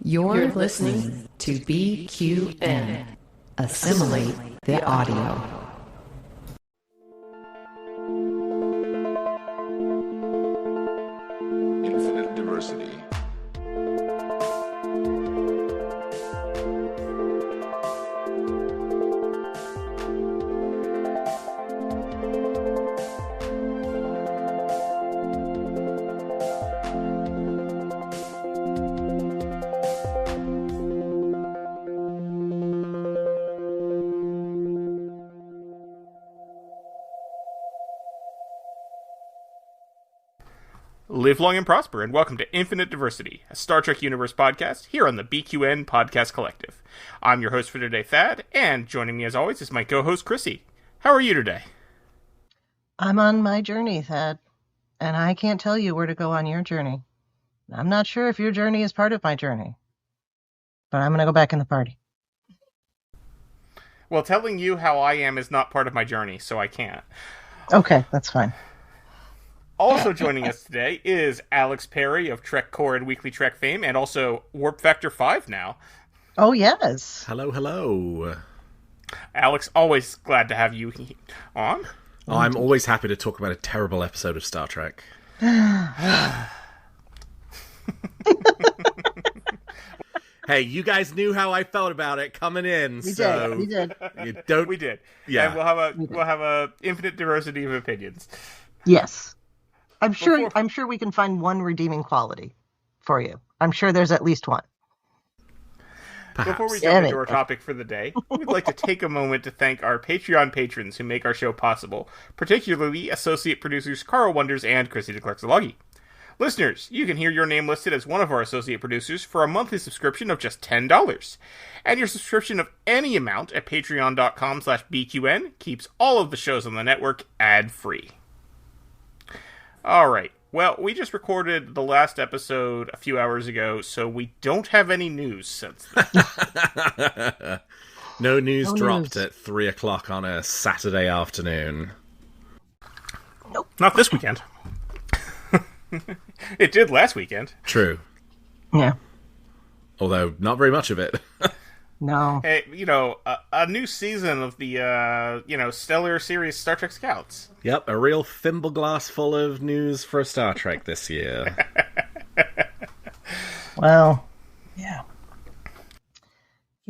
You're listening to BQN. Assimilate the audio. Infinite diversity. Live long and prosper, and welcome to Infinite Diversity, a Star Trek Universe podcast here on the BQN Podcast Collective. I'm your host for today, Thad, and joining me as always is my co-host, Chrissie. How are you today? I'm on my journey, Thad, and I can't tell you where to go on your journey. I'm not sure if your journey is part of my journey, but I'm going to go back in the party. Well, telling you how I am is not part of my journey, so I can't. Okay, that's fine. Also joining us today is Alex Perry of TrekCore and Weekly Trek fame, and also Warp Factor 5 now. Oh, yes. Hello, hello. Alex, always glad to have you on. Oh, I'm always happy to talk about a terrible episode of Star Trek. Hey, you guys knew how I felt about it coming in, We so did. you don't. We did. Yeah. And we'll have a infinite diversity of opinions. Yes. I'm sure we can find one redeeming quality for you. I'm sure there's at least one. Perhaps. Before we jump into our topic for the day, we'd like to take a moment to thank our Patreon patrons who make our show possible, particularly associate producers Carl Wonders and Christie De Clerck-Szilagyi. Listeners, you can hear your name listed as one of our associate producers for a monthly subscription of just $10. And your subscription of any amount at patreon.com/BQN keeps all of the shows on the network ad-free. Alright, well, we just recorded the last episode a few hours ago, so we don't have any news since then. No news No dropped news. at 3 o'clock on a Saturday afternoon. Nope. Not this weekend. It did last weekend. True. Yeah. Although, not very much of it. No. Hey, a new season of the, stellar series Star Trek Scouts. Yep, a real thimble glass full of news for Star Trek this year. Well, yeah.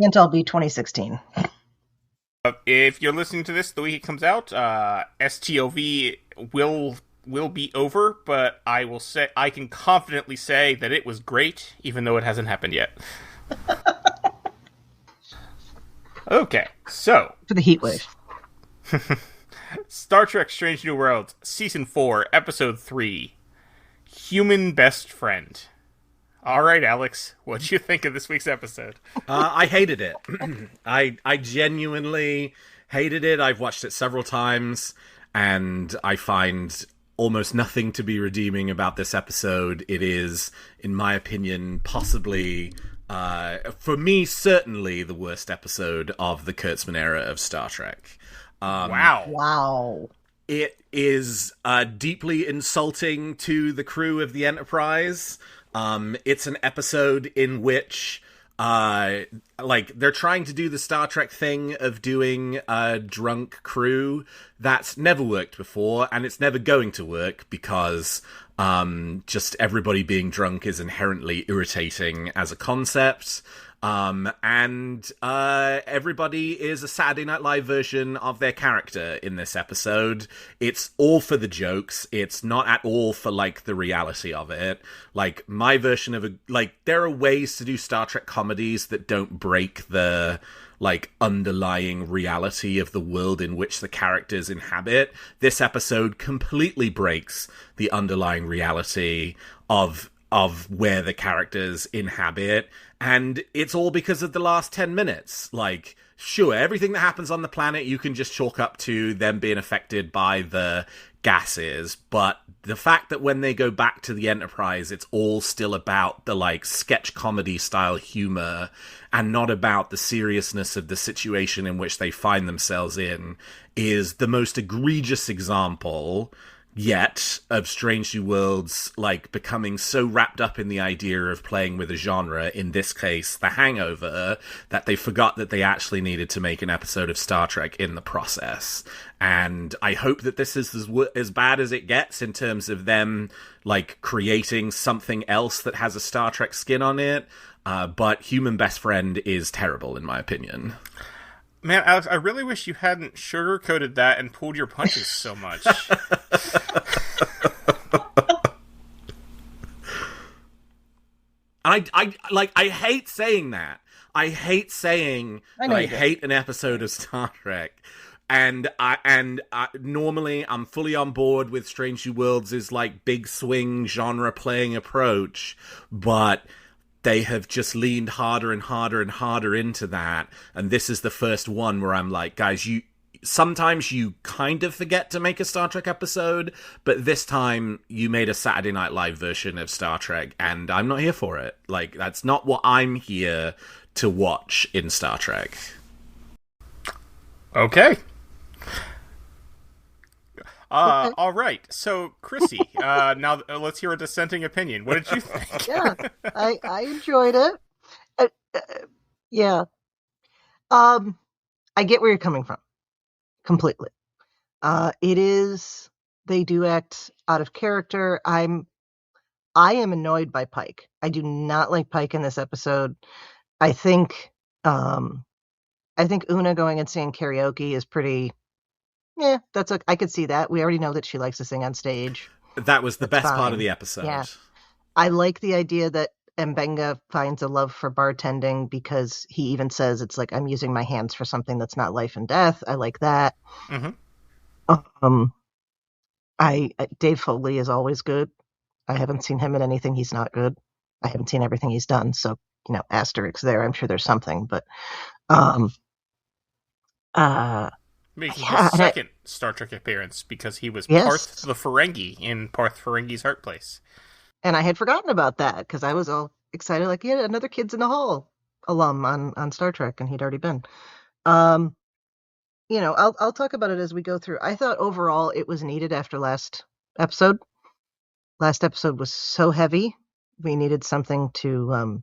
Can't all be 2016. If you're listening to this the week it comes out, STOV will be over, but I can confidently say that it was great, even though it hasn't happened yet. Okay, so For the heat wave. Star Trek Strange New Worlds, Season 4, Episode 3, Human Best Friend. Alright, Alex, what'd you think of this week's episode? I hated it. I genuinely hated it. I've watched it several times, and I find almost nothing to be redeeming about this episode. It is, in my opinion, possibly, for me, certainly the worst episode of the Kurtzman era of Star Trek. Wow. It is deeply insulting to the crew of the Enterprise. It's an episode in which they're trying to do the Star Trek thing of doing a drunk crew. That's never worked before, and it's never going to work because just everybody being drunk is inherently irritating as a concept. And everybody is a Saturday Night Live version of their character in this episode. It's all for the jokes. It's not at all for, the reality of it. My version of there are ways to do Star Trek comedies that don't break the, underlying reality of the world in which the characters inhabit. This episode completely breaks the underlying reality of where the characters inhabit, and it's all because of the last 10 minutes. Sure, everything that happens on the planet you can just chalk up to them being affected by the gases, but the fact that when they go back to the Enterprise, it's all still about the, sketch comedy style humor, and not about the seriousness of the situation in which they find themselves in, is the most egregious example yet of Strange New Worlds, like, becoming so wrapped up in the idea of playing with a genre, in this case, The Hangover, that they forgot that they actually needed to make an episode of Star Trek in the process. And I hope that this is as bad as it gets in terms of them, like, creating something else that has a Star Trek skin on it. But Human Best Friend is terrible, in my opinion. Man, Alex, I really wish you hadn't sugarcoated that and pulled your punches so much. I hate saying that. I hate saying that I hate an episode of Star Trek. And normally I'm fully on board with Strange New Worlds' like big swing genre playing approach, but they have just leaned harder and harder and harder into that. And this is the first one where I'm like, guys, sometimes you kind of forget to make a Star Trek episode, but this time you made a Saturday Night Live version of Star Trek, and I'm not here for it. Like, that's not what I'm here to watch in Star Trek. Okay. All right. So, Chrissie, now let's hear a dissenting opinion. What did you think? Yeah, I enjoyed it. Yeah. I get where you're coming from. Completely. They do act out of character. I am annoyed by Pike. I do not like Pike in this episode. I think Una going and singing karaoke is pretty. Yeah, I could see that. We already know that she likes to sing on stage. That was the best part of the episode. Yeah. I like the idea that Mbenga finds a love for bartending, because he even says it's like, I'm using my hands for something that's not life and death. I like that. Mm-hmm. Dave Foley is always good. I haven't seen him in anything he's not good. I haven't seen everything he's done, so asterisk there. I'm sure there's something, but making his second Star Trek appearance, because he was Parth the Ferengi in Parth Ferengi's Heart Place. And I had forgotten about that, because I was all excited, like, yeah, another Kids in the Hall alum on Star Trek, and he'd already been. I'll talk about it as we go through. I thought overall it was needed after last episode. Last episode was so heavy. We needed something to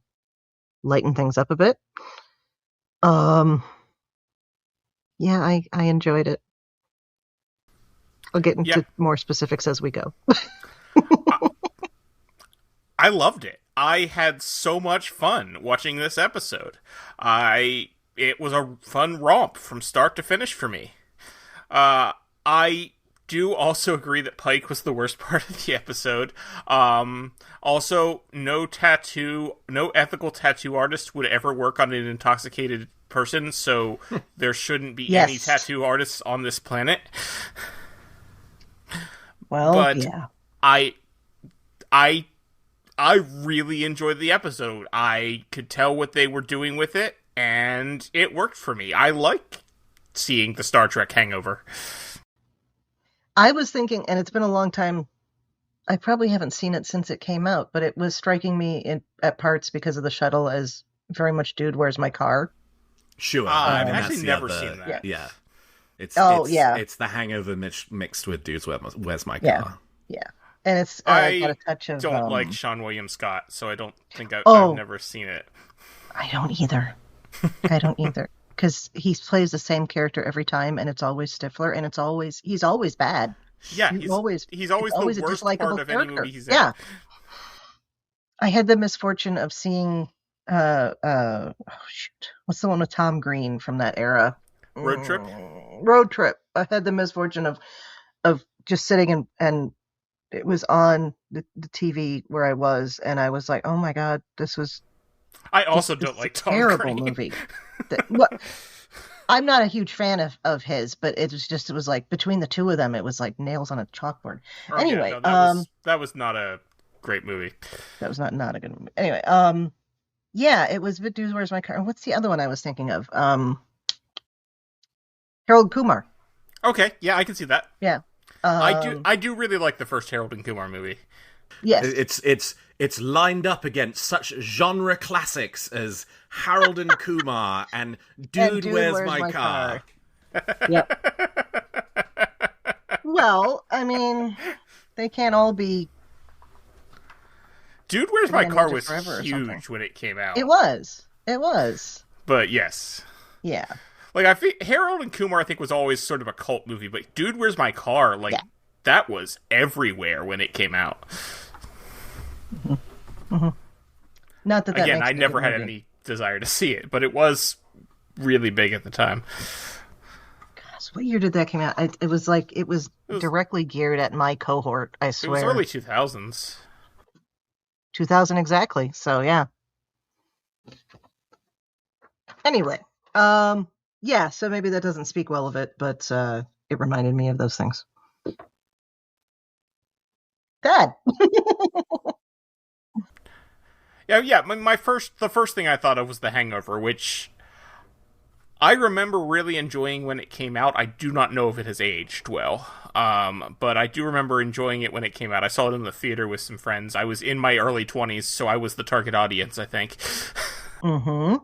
lighten things up a bit. Yeah, I enjoyed it. I'll get into more specifics as we go. I loved it. I had so much fun watching this episode. It was a fun romp from start to finish for me. I do also agree that Pike was the worst part of the episode. Also, no ethical tattoo artist would ever work on an intoxicated person, so there shouldn't be any tattoo artists on this planet. Well, but yeah. I really enjoyed the episode. I could tell what they were doing with it, and it worked for me. I like seeing the Star Trek hangover. I was thinking, and it's been a long time, I probably haven't seen it since it came out, but it was striking me at parts because of the shuttle as very much Dude, Where's My Car? Sure. I've actually never seen that. Yeah. It's the hangover mixed with Dude's Where's My Car? Yeah. And it's got a touch of... I don't like Sean William Scott, so I don't think I've never seen it. I don't either. Because he plays the same character every time, and it's always Stifler, and he's always bad. Yeah, he's always the worst part of any movie he's in. Yeah. I had the misfortune of seeing what's the one with Tom Green from that era? Road Trip. I had the misfortune of just sitting and it was on the TV where I was, and I was like, oh my god, this was... I also don't like Tom terrible Green. Movie. I'm not a huge fan of his, but it was like between the two of them, it was like nails on a chalkboard. Anyway, that was not a great movie. That was not a good movie. Anyway, it was Dude, Where's My Car? What's the other one I was thinking of? Harold Kumar. Okay, yeah, I can see that. Yeah. I do really like the first Harold and Kumar movie. Yes. It's lined up against such genre classics as Harold and Kumar and Dude, Where's My Car? Yep. Well, I mean, they can't all be. Dude, Where's My Car was huge when it came out. It was. But yes. Yeah. Like, I think Harold and Kumar, I think, was always sort of a cult movie, but Dude, Where's My Car? Like, that was everywhere when it came out. Mm-hmm. Mm-hmm. Not that Again, I never had any desire to see it, but it was really big at the time. Gosh, what year did that come out? It was directly geared at my cohort, I swear. It was early 2000s. 2000 exactly, so yeah. Anyway, yeah, so maybe that doesn't speak well of it, but it reminded me of those things. Dad! Yeah. The first thing I thought of was The Hangover, which I remember really enjoying when it came out. I do not know if it has aged well, but I do remember enjoying it when it came out. I saw it in the theater with some friends. I was in my early 20s, so I was the target audience, I think. Mm-hmm.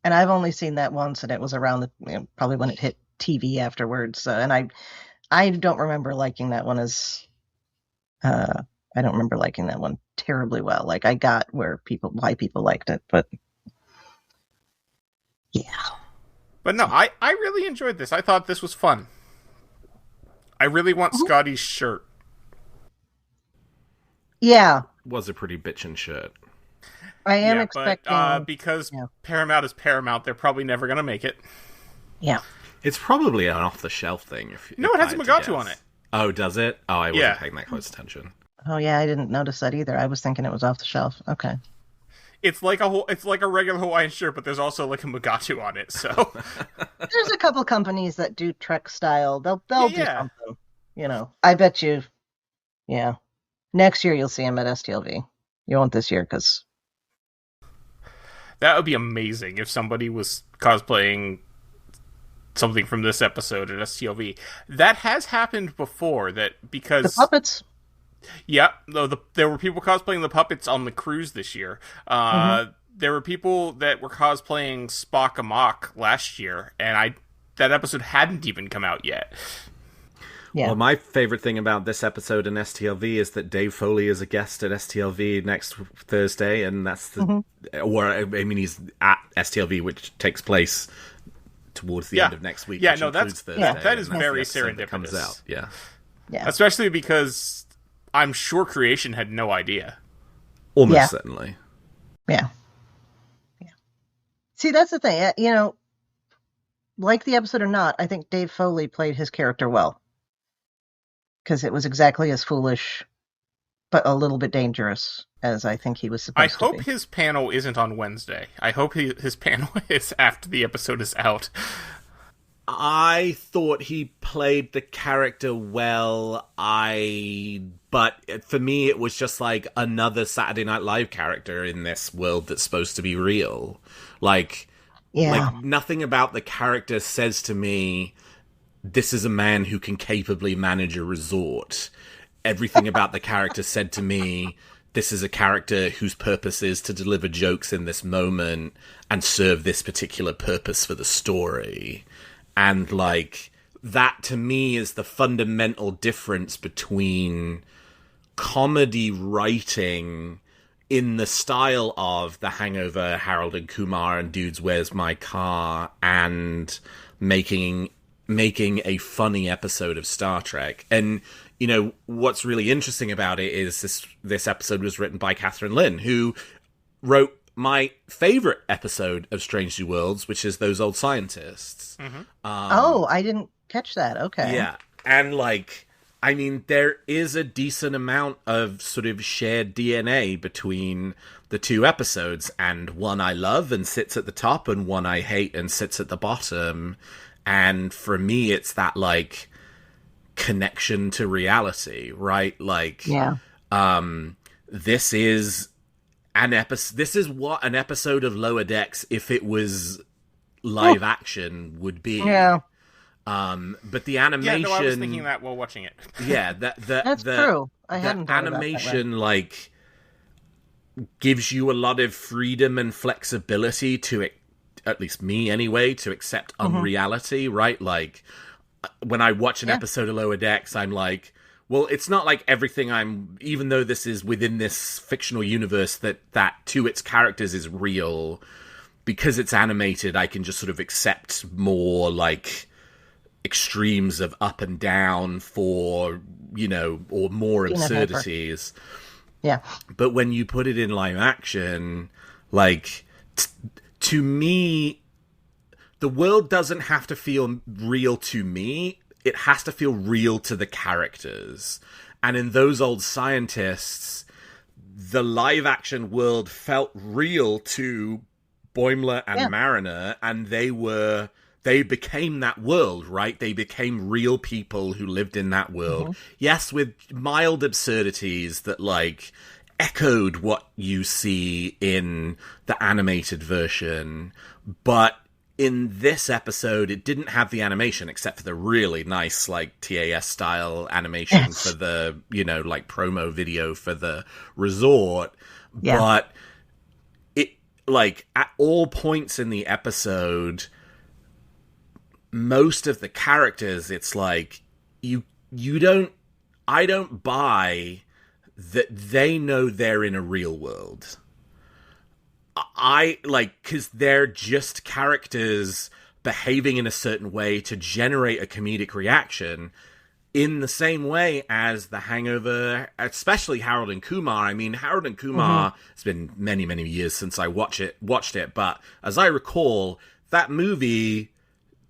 And I've only seen that once, and it was around probably when it hit TV afterwards. And I don't remember liking that one I don't remember liking that one terribly well. Like, I got why people liked it, but yeah. But no, I really enjoyed this. I thought this was fun. I really want Scotty's shirt. Yeah. Was a pretty bitchin' shirt. I am expecting... But, because Paramount is Paramount, they're probably never going to make it. Yeah. It's probably an off-the-shelf thing. No, it has a Mugatu on it. Oh, does it? Oh, I wasn't paying that close attention. Oh, yeah, I didn't notice that either. I was thinking it was off the shelf. Okay. It's like a regular Hawaiian shirt, but there's also like a Mugatu on it, so... There's a couple companies that do Trek style. They'll do something. You know, I bet you... Yeah. Next year you'll see them at STLV. You won't this year, because... That would be amazing if somebody was cosplaying something from this episode at STLV. That has happened before, because... The puppets... Yeah, there were people cosplaying the puppets on the cruise this year. There were people that were cosplaying Spock Amok last year, and that episode hadn't even come out yet. Yeah. Well, my favorite thing about this episode in STLV is that Dave Foley is a guest at STLV next Thursday, and that's he's at STLV, which takes place towards the end of next week. Yeah, no, that is very serendipitous. That comes out, yeah, especially because I'm sure Creation had no idea. Almost certainly. Yeah. See, that's the thing. You know, like the episode or not, I think Dave Foley played his character well. Because it was exactly as foolish, but a little bit dangerous as I think he was supposed to be. I hope his panel isn't on Wednesday. I hope his panel is after the episode is out. I thought he played the character well, but for me it was just like another Saturday Night Live character in this world that's supposed to be real. Like nothing about the character says to me, this is a man who can capably manage a resort. Everything about the character said to me, this is a character whose purpose is to deliver jokes in this moment and serve this particular purpose for the story. And, like, that to me is the fundamental difference between comedy writing in the style of The Hangover, Harold and Kumar, and Dudes, Where's My Car, and making a funny episode of Star Trek. And, you know, what's really interesting about it is this episode was written by Catherine Lin, who wrote my favorite episode of Strange New Worlds, which is Those Old Scientists. Mm-hmm. I didn't catch that. Okay. Yeah. And, like, I mean, there is a decent amount of sort of shared DNA between the two episodes, and one I love and sits at the top, and one I hate and sits at the bottom. And for me, it's that, like, connection to reality, right? Like, this is what an episode of Lower Decks, if it was live action, would be. Yeah. But the animation... Yeah, no, I was thinking that while watching it. Yeah, that's true. I hadn't thought animation, about that, like, gives you a lot of freedom and flexibility to, at least me anyway, to accept unreality, right? Like, when I watch an episode of Lower Decks, I'm like, well, it's not like everything even though this is within this fictional universe that to its characters is real, because it's animated, I can just sort of accept more, like, extremes of up and down for, or more absurdities. Yeah. But when you put it in live action, like, to me, the world doesn't have to feel real to me. It has to feel real to the characters. And in Those Old Scientists, the live action world felt real to Boimler and Mariner, and they became that world, right? They became real people who lived in that world. Yes, with mild absurdities that, like, echoed what you see in the animated version, but in this episode, it didn't have the animation, except for the really nice, like, TAS style animation for the, like, promo video for the resort. Yeah. But it, like, at all points in the episode, most of the characters, it's like, I don't buy that they know they're in a real world. Because they're just characters behaving in a certain way to generate a comedic reaction, in the same way as The Hangover, especially Harold and Kumar. I mean, Harold and Kumar, it's been many, many years since I watched it, but as I recall, that movie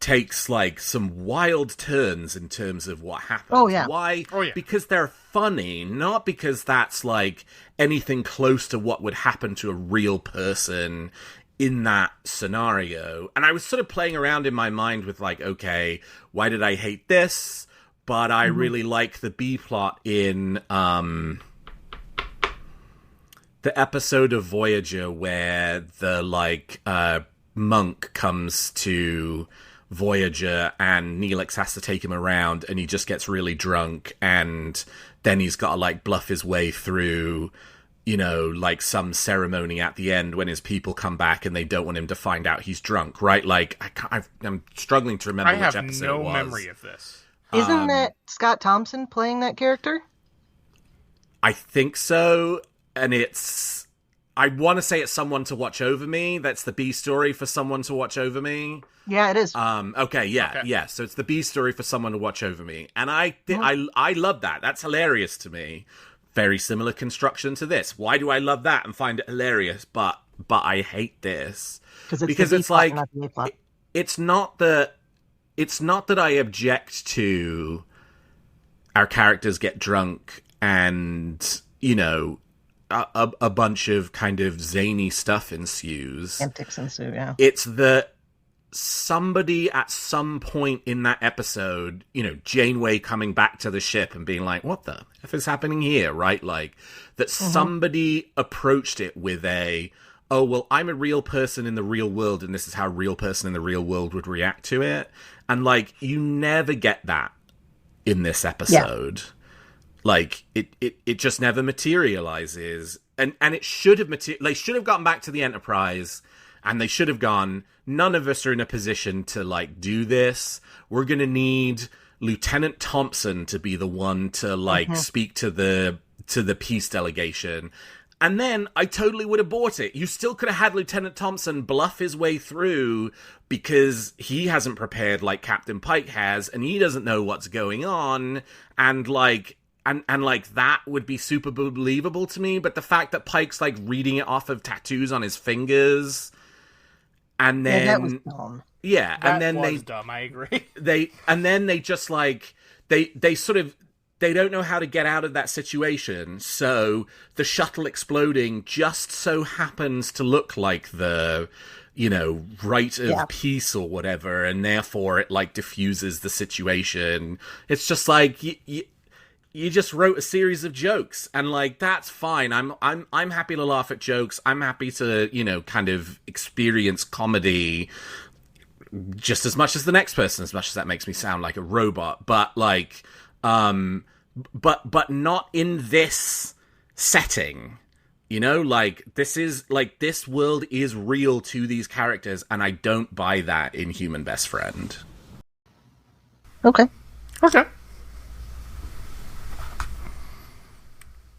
takes, like, some wild turns in terms of what happens. Oh, yeah. Why? Oh, yeah. Because they're funny, not because that's, like, anything close to what would happen to a real person in that scenario. And I was sort of playing around in my mind with, like, okay, why did I hate this? But I really like the B-plot in the episode of Voyager where the, like, monk comes to Voyager and Neelix has to take him around, and he just gets really drunk, and then he's got to, like, bluff his way through, like, some ceremony at the end when his people come back and they don't want him to find out he's drunk, right? Like, I'm struggling to remember which episode it was. I have no memory of this. Isn't that Scott Thompson playing that character? I think so, and I want to say it's Someone to Watch Over Me. That's the B story for Someone to Watch Over Me. Yeah, it is. Okay. So it's the B story for Someone to Watch Over Me, and I love that. That's hilarious to me. Very similar construction to this. Why do I love that and find it hilarious? But I hate this because it's like it's not that I object to our characters get drunk and a bunch of kind of zany stuff ensues. Antics ensue, yeah. It's that somebody at some point in that episode, Janeway coming back to the ship and being like, what the F is happening here, right? Like, that somebody approached it with oh, well, I'm a real person in the real world, and this is how a real person in the real world would react to it. And, like, you never get that in this episode. Yeah. Like, it just never materializes. And it should have they should have gotten back to the Enterprise, and they should have gone, none of us are in a position to, like, do this. We're going to need Lieutenant Thompson to be the one to, like, speak to the peace delegation. And then I totally would have bought it. You still could have had Lieutenant Thompson bluff his way through because he hasn't prepared like Captain Pike has, and he doesn't know what's going on, and like... And like, that would be super believable to me, but the fact that Pike's, like, reading it off of tattoos on his fingers, and then... Yeah, that was dumb. Yeah, that and then was dumb, I agree. They just, like, they sort of... They don't know how to get out of that situation, so the shuttle exploding just so happens to look like the... rite of peace or whatever, and therefore it, like, diffuses the situation. It's just like... You just wrote a series of jokes, and, like, that's fine. I'm happy to laugh at jokes. I'm happy to, kind of experience comedy just as much as the next person, as much as that makes me sound like a robot. But, like, but not in this setting. Like, this world is real to these characters, and I don't buy that in Human Best Friend. Okay. Okay.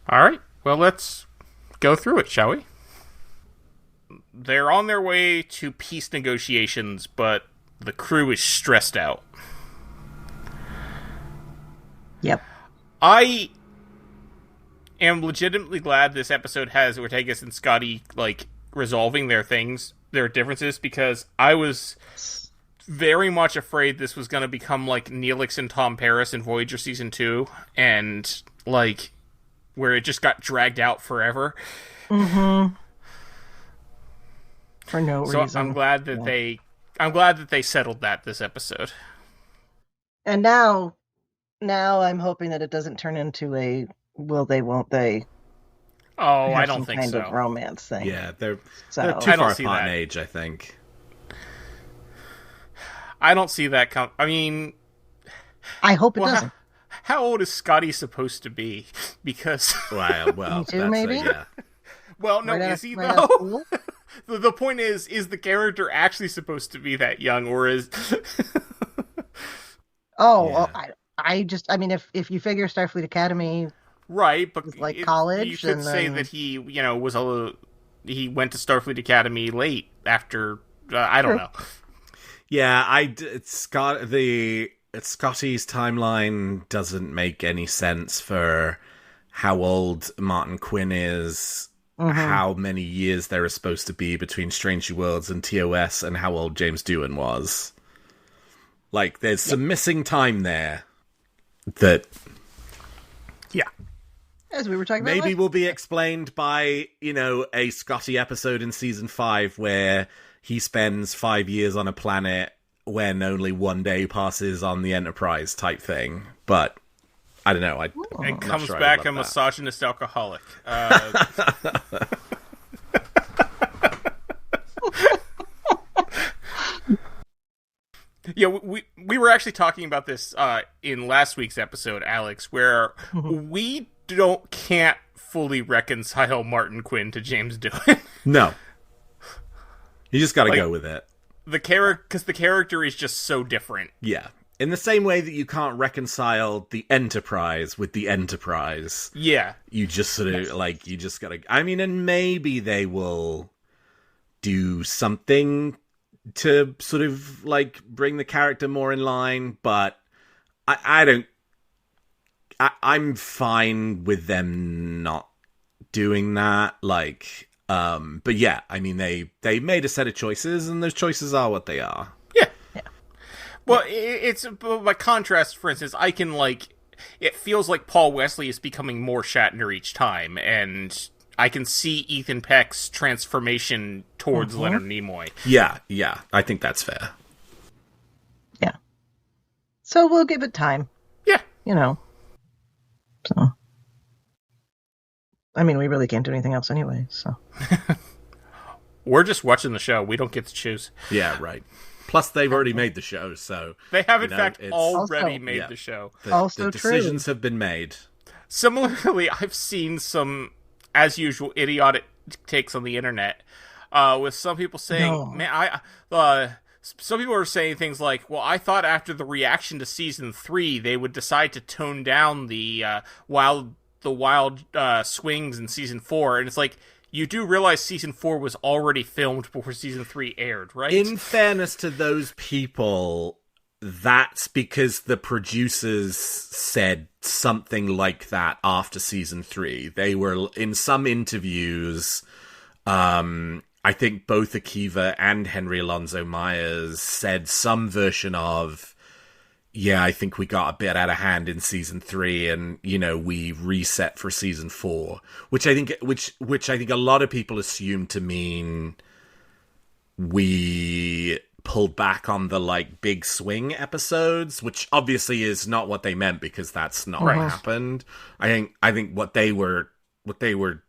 All right. Well, let's go through it, shall we? They're on their way to peace negotiations, but the crew is stressed out. Yep. I am legitimately glad this episode has Ortegas and Scotty, like, resolving their differences, because I was very much afraid this was going to become like Neelix and Tom Paris in Voyager Season 2, and, like, where it just got dragged out forever. Mm-hmm. For no reason. So I'm glad that they settled that this episode. And now I'm hoping that it doesn't turn into a will they, won't they? Oh, I have don't some think kind so. of romance thing. Yeah, they're So too I don't far see apart that. in age, I think. I don't see that I mean, I hope it doesn't. how old is Scotty supposed to be? Because Well, Me too, that's maybe? yeah. well, no, Right out is of- he right out of though? school? The point is the character actually supposed to be that young, or is Oh, Yeah. well, I mean, if you figure Starfleet Academy, right? But It's like you college, could and say then- that he, he went to Starfleet Academy late after. I don't True. know. Yeah, Scotty's timeline doesn't make any sense for how old Martin Quinn is, how many years there are supposed to be between Strange New Worlds and TOS, and how old James Doohan was. Like, there's some missing time there that Yeah. as we were talking about, maybe last- will be explained by, a Scotty episode in season 5 where he spends 5 years on a planet when only one day passes on the Enterprise type thing. But I don't know. And comes sure I back love a that. misogynist alcoholic. Yeah, we were actually talking about this in last week's episode, Alex, where we can't fully reconcile Martin Quinn to James Doohan. No. You just gotta Like- go with it. Because the character is just so different. Yeah. In the same way that you can't reconcile the Enterprise with the Enterprise. Yeah. You just sort of, you just gotta... I mean, and maybe they will do something to sort of, bring the character more in line, but I don't... I'm fine with them not doing that, but yeah, I mean, they made a set of choices, and those choices are what they are. Yeah. Well, it's by contrast. For instance, I can it feels like Paul Wesley is becoming more Shatner each time, and I can see Ethan Peck's transformation towards Leonard Nimoy. Yeah, I think that's fair. yeah. So we'll give it time. Yeah. So, I mean, we really can't do anything else anyway. So, We're just watching the show. We don't get to choose. Yeah, right. Plus, they've already made the show, so They have, in know, fact, it's- already Also- made Yeah. the show. Also the true. decisions have been made. Similarly, I've seen some, as usual, idiotic takes on the internet, with some people saying, No. "Man, some people are saying things like, well, I thought after the reaction to season 3, they would decide to tone down the wild swings in season 4," and it's like, you do realize season 4 was already filmed before season 3 aired, right? In fairness to those people, that's because the producers said something like that after season 3. They were, in some interviews, I think both Akiva and Henry Alonso Myers said some version of, yeah, I think we got a bit out of hand in season 3, and we reset for season 4, which I think a lot of people assume to mean we pulled back on the big swing episodes, which obviously is not what they meant, because that's not what happened. I think what they were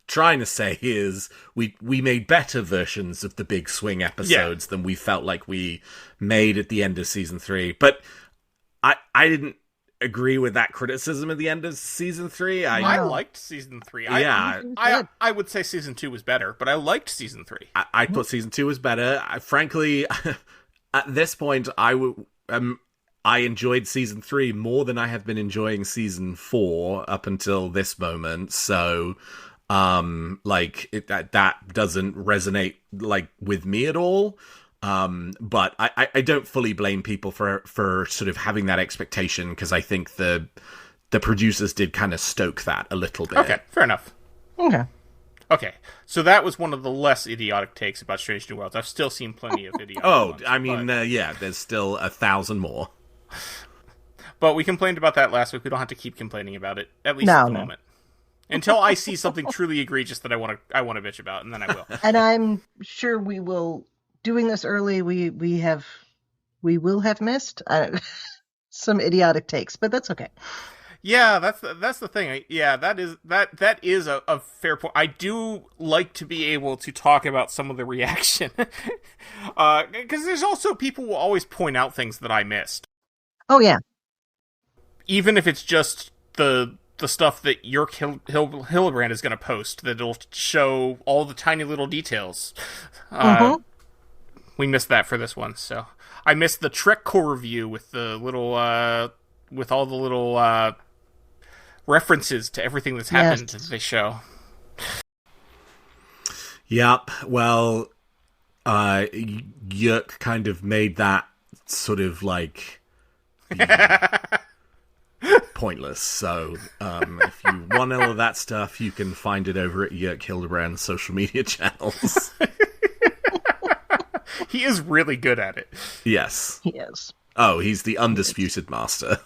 trying to say is we made better versions of the big swing episodes than we felt like we made at the end of season 3, but I didn't agree with that criticism at the end of season 3. I liked season 3. Yeah. I would say season 2 was better, but I liked season 3. I thought season 2 was better. Frankly, at this point, I I enjoyed season 3 more than I have been enjoying season 4 up until this moment. So, that doesn't resonate with me at all. But I don't fully blame people for sort of having that expectation, because I think the producers did kind of stoke that a little bit. Okay, fair enough. Okay. So that was one of the less idiotic takes about Strange New Worlds. I've still seen plenty of idiotic ones, there's still 1,000 more. But we complained about that last week. We don't have to keep complaining about it, at least at the moment. Until I see something truly egregious that I want to bitch about, and then I will. And I'm sure we will. Doing this early, we will have missed some idiotic takes, but that's okay. Yeah, that's the thing. That is a fair point. I do like to be able to talk about some of the reaction, because there's also people who will always point out things that I missed. Oh yeah, even if it's just the stuff that Jörg Hillebrand is going to post, that'll show all the tiny little details. We missed that for this one, so I missed the TrekCore review with the little with all the little references to everything that's happened in the show. Yep. Well, Jörg kind of made that sort of pointless. So if you want all of that stuff, you can find it over at Jörg Hildebrand's social media channels. He is really good at it. Yes. he is. Oh, he's the undisputed master.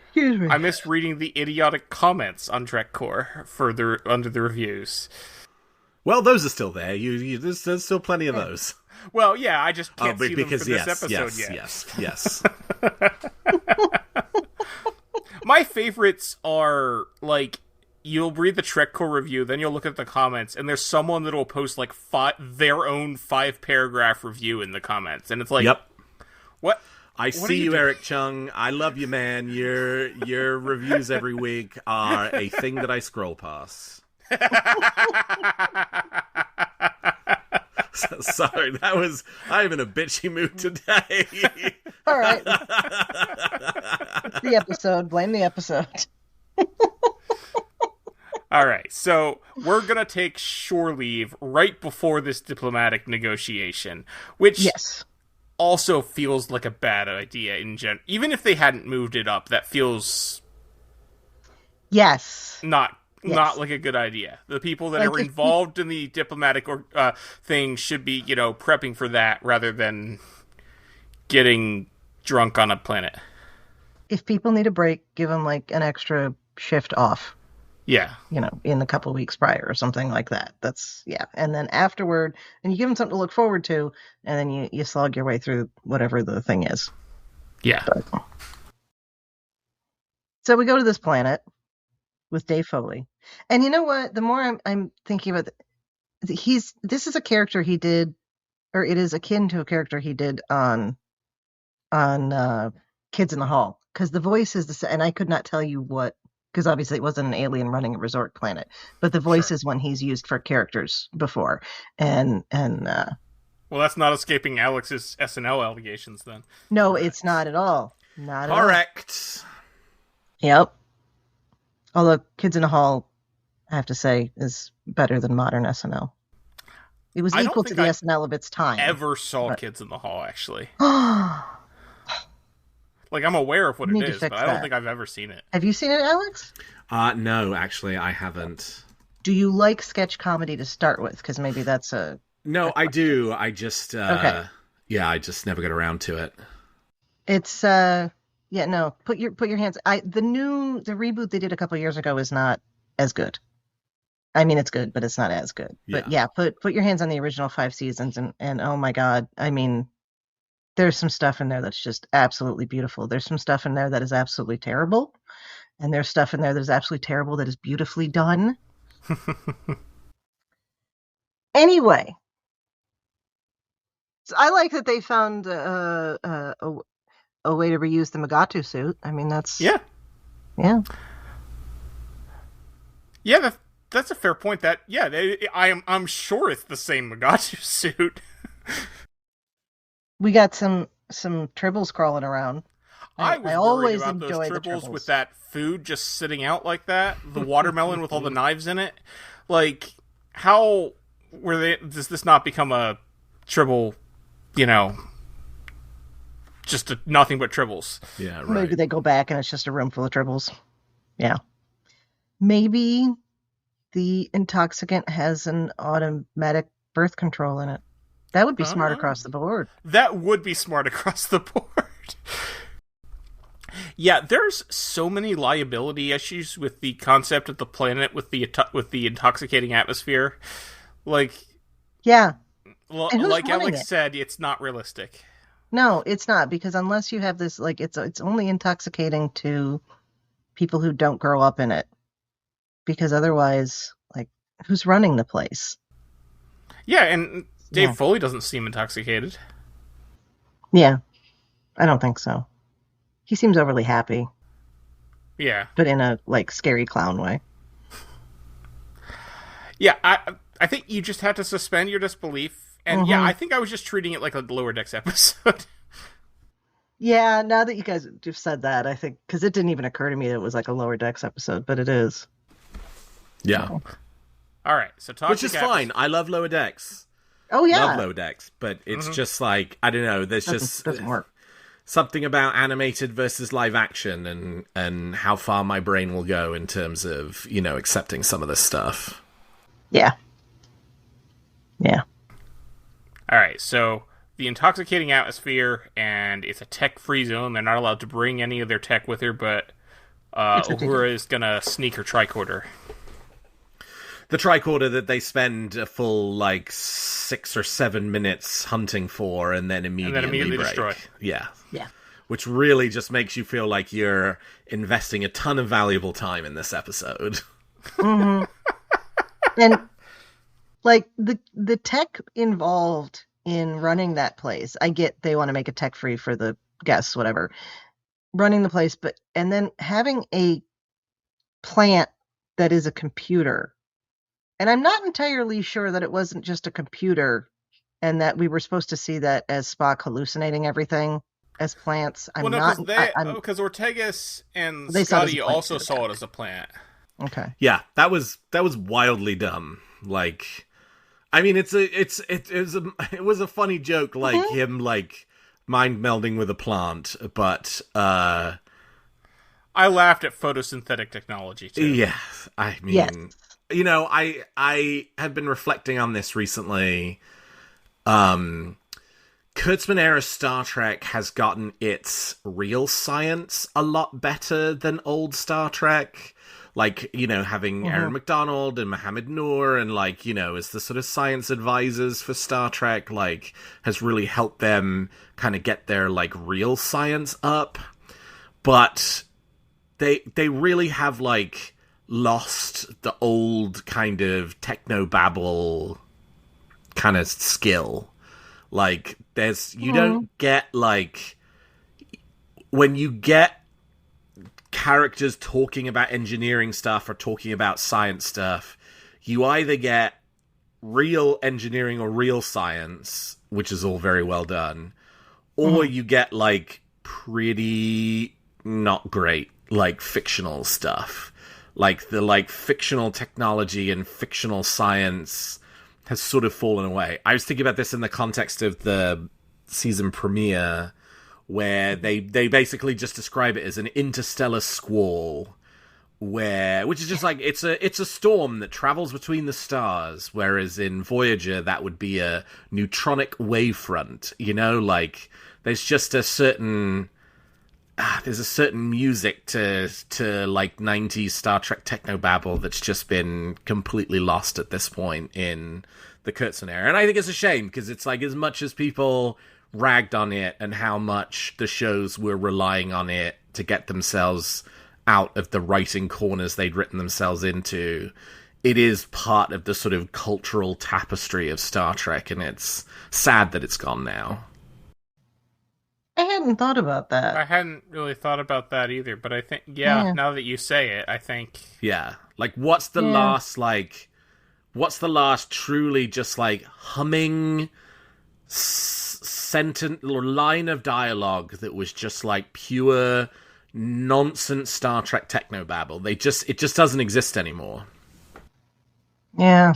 Excuse me. I miss reading the idiotic comments on TrekCore under the reviews. Well, those are still there. There's still plenty of those. Well, yeah, I just can't see them for this episode yet. Yes. My favorites are, you'll read the TrekCore review, then you'll look at the comments, and there's someone that will post, their own 5-paragraph review in the comments. And it's yep. What? I see you, Eric Chung. I love you, man. Your reviews every week are a thing that I scroll past. Sorry, I'm in a bitchy mood today. All right. It's the episode. Blame the episode. All right, so we're going to take shore leave right before this diplomatic negotiation, which also feels like a bad idea in general. Even if they hadn't moved it up, that feels not like a good idea. The people that are involved in the diplomatic thing should be, prepping for that rather than getting drunk on a planet. If people need a break, give them an extra shift off. Yeah. In the couple of weeks prior or something like that. And then afterward, and you give them something to look forward to, and then you slog your way through whatever the thing is. Yeah. So we go to this planet with Dave Foley. And you know what? The more I'm thinking about this is a character he did, or it is akin to a character he did on Kids in the Hall. Because the voice is the same, and I could not tell you what, because obviously it wasn't an alien running a resort planet, but the voice is one he's used for characters before. And well, that's not escaping Alex's SNL allegations then. No, it's not at all. Not at Correct. all. Yep. Although Kids in the Hall, I have to say, is better than modern SNL. It was equal to the SNL of its time. Ever saw Kids in the Hall, actually. I'm aware of what it is, but I don't think I've ever seen it. Have you seen it, Alex? No, actually, I haven't. Do you like sketch comedy to start with? Because maybe that's a... No, I do. I just... okay. Yeah, I just never get around to it. It's... Put your hands... The reboot they did a couple years ago is not as good. I mean, it's good, but it's not as good. But put your hands on the original 5 seasons, and oh my God, I mean... There's some stuff in there that's just absolutely beautiful. There's some stuff in there that is absolutely terrible. And there's stuff in there that is absolutely terrible that is beautifully done. Anyway. So I like that they found a way to reuse the Mugatu suit. I mean, that's... Yeah. Yeah. Yeah, that's a fair point. I'm sure it's the same Mugatu suit. We got some tribbles crawling around. I was worried always about those enjoy the tribbles tribbles. with that food just sitting out like that. The watermelon with all the knives in it. Like, how does this not become a tribble, just nothing but tribbles? Yeah, right. Maybe they go back and it's just a room full of tribbles. Yeah. Maybe the intoxicant has an automatic birth control in it. That would be smart across the board. That would be smart across the board. Yeah, there's so many liability issues with the concept of the planet with the intoxicating atmosphere. Like, yeah. Like Alex said, it's not realistic. No, it's not, because unless you have this, like, it's only intoxicating to people who don't grow up in it. Because otherwise, like, who's running the place? Yeah, and Dave Foley doesn't seem intoxicated. Yeah, I don't think so. He seems overly happy. Yeah. But in a, like, scary clown way. Yeah, I think you just have to suspend your disbelief. And yeah, I think I was just treating it like a Lower Decks episode. Yeah, now that you guys have said that, I think, because it didn't even occur to me that it was like a Lower Decks episode, but it is. Yeah. All right, so which is fine. I love Lower Decks. Oh, yeah. Love Lower Decks, but it's just like, I don't know, there's doesn't work. Something about animated versus live action and how far my brain will go in terms of, accepting some of this stuff. Yeah. Yeah. All right, so the intoxicating atmosphere, and it's a tech-free zone. They're not allowed to bring any of their tech with her, but Uhura is going to sneak her tricorder. The tricorder that they spend a full, 6 or 7 minutes hunting for and then immediately break. Destroy. Yeah. Yeah. Which really just makes you feel like you're investing a ton of valuable time in this episode. Mm-hmm. And, like, the tech involved in running that place, I get they want to make it tech-free for the guests, whatever. Running the place, and then having a plant that is a computer. And I'm not entirely sure that it wasn't just a computer and that we were supposed to see that as Spock hallucinating everything as plants. Because Ortegas and Scotty also saw it as a plant. Okay. Yeah, that was wildly dumb. Like, I mean, it was a funny joke, like him mind melding with a plant, but I laughed at photosynthetic technology too. Yeah, I mean. Yes. I have been reflecting on this recently. Kurtzman era Star Trek has gotten its real science a lot better than old Star Trek. Like, having Aaron McDonald and Mohammed Noor and, as the sort of science advisors for Star Trek, has really helped them kind of get their, real science up. But they really have, lost the old kind of technobabble kind of skill. You don't get, when you get characters talking about engineering stuff or talking about science stuff, you either get real engineering or real science, which is all very well done, or you get, pretty not great, fictional stuff. The fictional technology and fictional science has sort of fallen away. I was thinking about this in the context of the season premiere, where they basically just describe it as an interstellar squall, which is just it's a storm that travels between the stars, whereas in Voyager that would be a neutronic wavefront. There's just a certain music to 90s Star Trek technobabble that's just been completely lost at this point in the Kurtzman era. And I think it's a shame, because it's as much as people ragged on it and how much the shows were relying on it to get themselves out of the writing corners they'd written themselves into, it is part of the sort of cultural tapestry of Star Trek, and it's sad that it's gone now. I hadn't thought about that. I hadn't really thought about that either, but I think, now that you say it, I think... Yeah. What's the last truly just, humming, sentence or line of dialogue that was just like pure nonsense Star Trek technobabble. It just doesn't exist anymore. Yeah.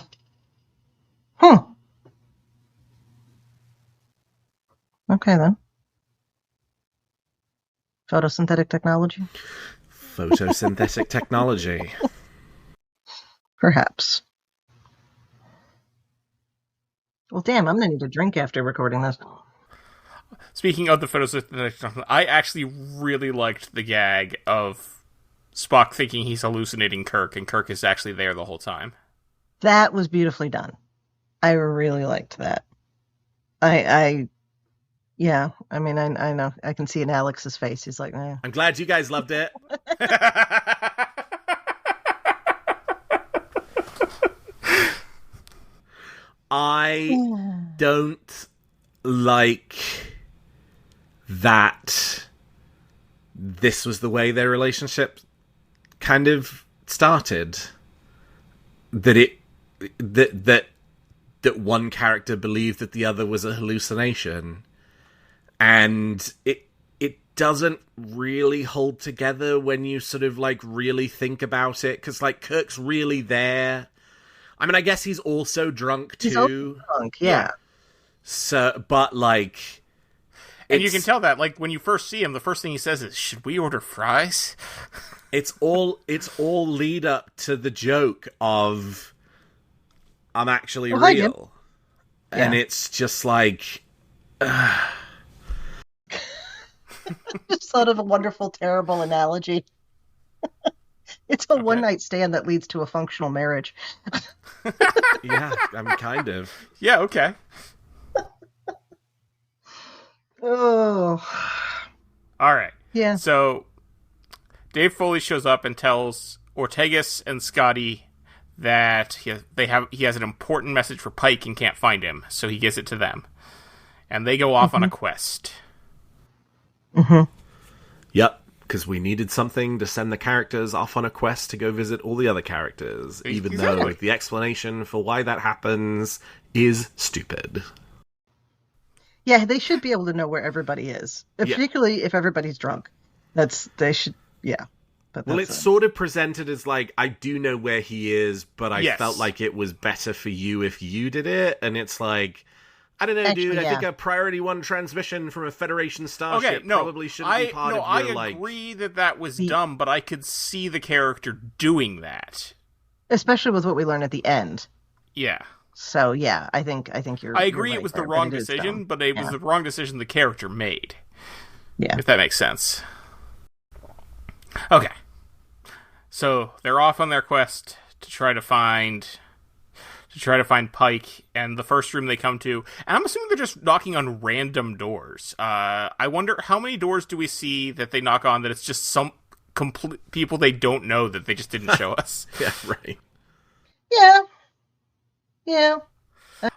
Okay, then. Photosynthetic technology? Photosynthetic technology. Perhaps. Well, damn, I'm going to need a drink after recording this. Speaking of the photosynthetic, I actually really liked the gag of Spock thinking he's hallucinating Kirk, and Kirk is actually there the whole time. That was beautifully done. I really liked that. Yeah, I mean, I know. I can see in Alex's face. He's like, eh. I'm glad you guys loved it. I don't like that this was the way their relationship kind of started. That one character believed that the other was a hallucination. And it doesn't really hold together when you sort of, like, really think about it. Because, like, Kirk's really there. I mean, I guess he's also drunk, too. He's also drunk, yeah. So, but, like... And you can tell that, like, when you first see him, the first thing he says is, should we order fries? It's all lead up to the joke of, I'm actually real. And it's just like... Just thought of a wonderful, terrible analogy. It's a one-night stand that leads to a functional marriage. Yeah, I mean, kind of. Yeah, okay. Oh. All right. Yeah. So, Dave Foley shows up and tells Ortegas and Scotty that he has an important message for Pike and can't find him, so he gives it to them. And they go off on a quest. Mm-hmm. Yep, because we needed something to send the characters off on a quest to go visit all the other characters, even though the explanation for why that happens is stupid. Yeah, they should be able to know where everybody is, particularly if everybody's drunk. But it's sort of presented as like, I do know where he is, but I felt like it was better for you if you did it, and it's like, I don't know, actually, dude. I think a Priority 1 transmission from a Federation starship probably shouldn't be part of your, I agree that was dumb, but I could see the character doing that. Especially with what we learn at the end. Yeah. So, yeah, I think you're I agree you're right it was there, the wrong decision, but it was the wrong decision the character made. Yeah. If that makes sense. Okay. So, they're off on their quest to try to find Pike, and the first room they come to, and I'm assuming they're just knocking on random doors. I wonder how many doors do we see that they knock on that it's just some complete people they don't know that they just didn't show us. Yeah, right. Yeah.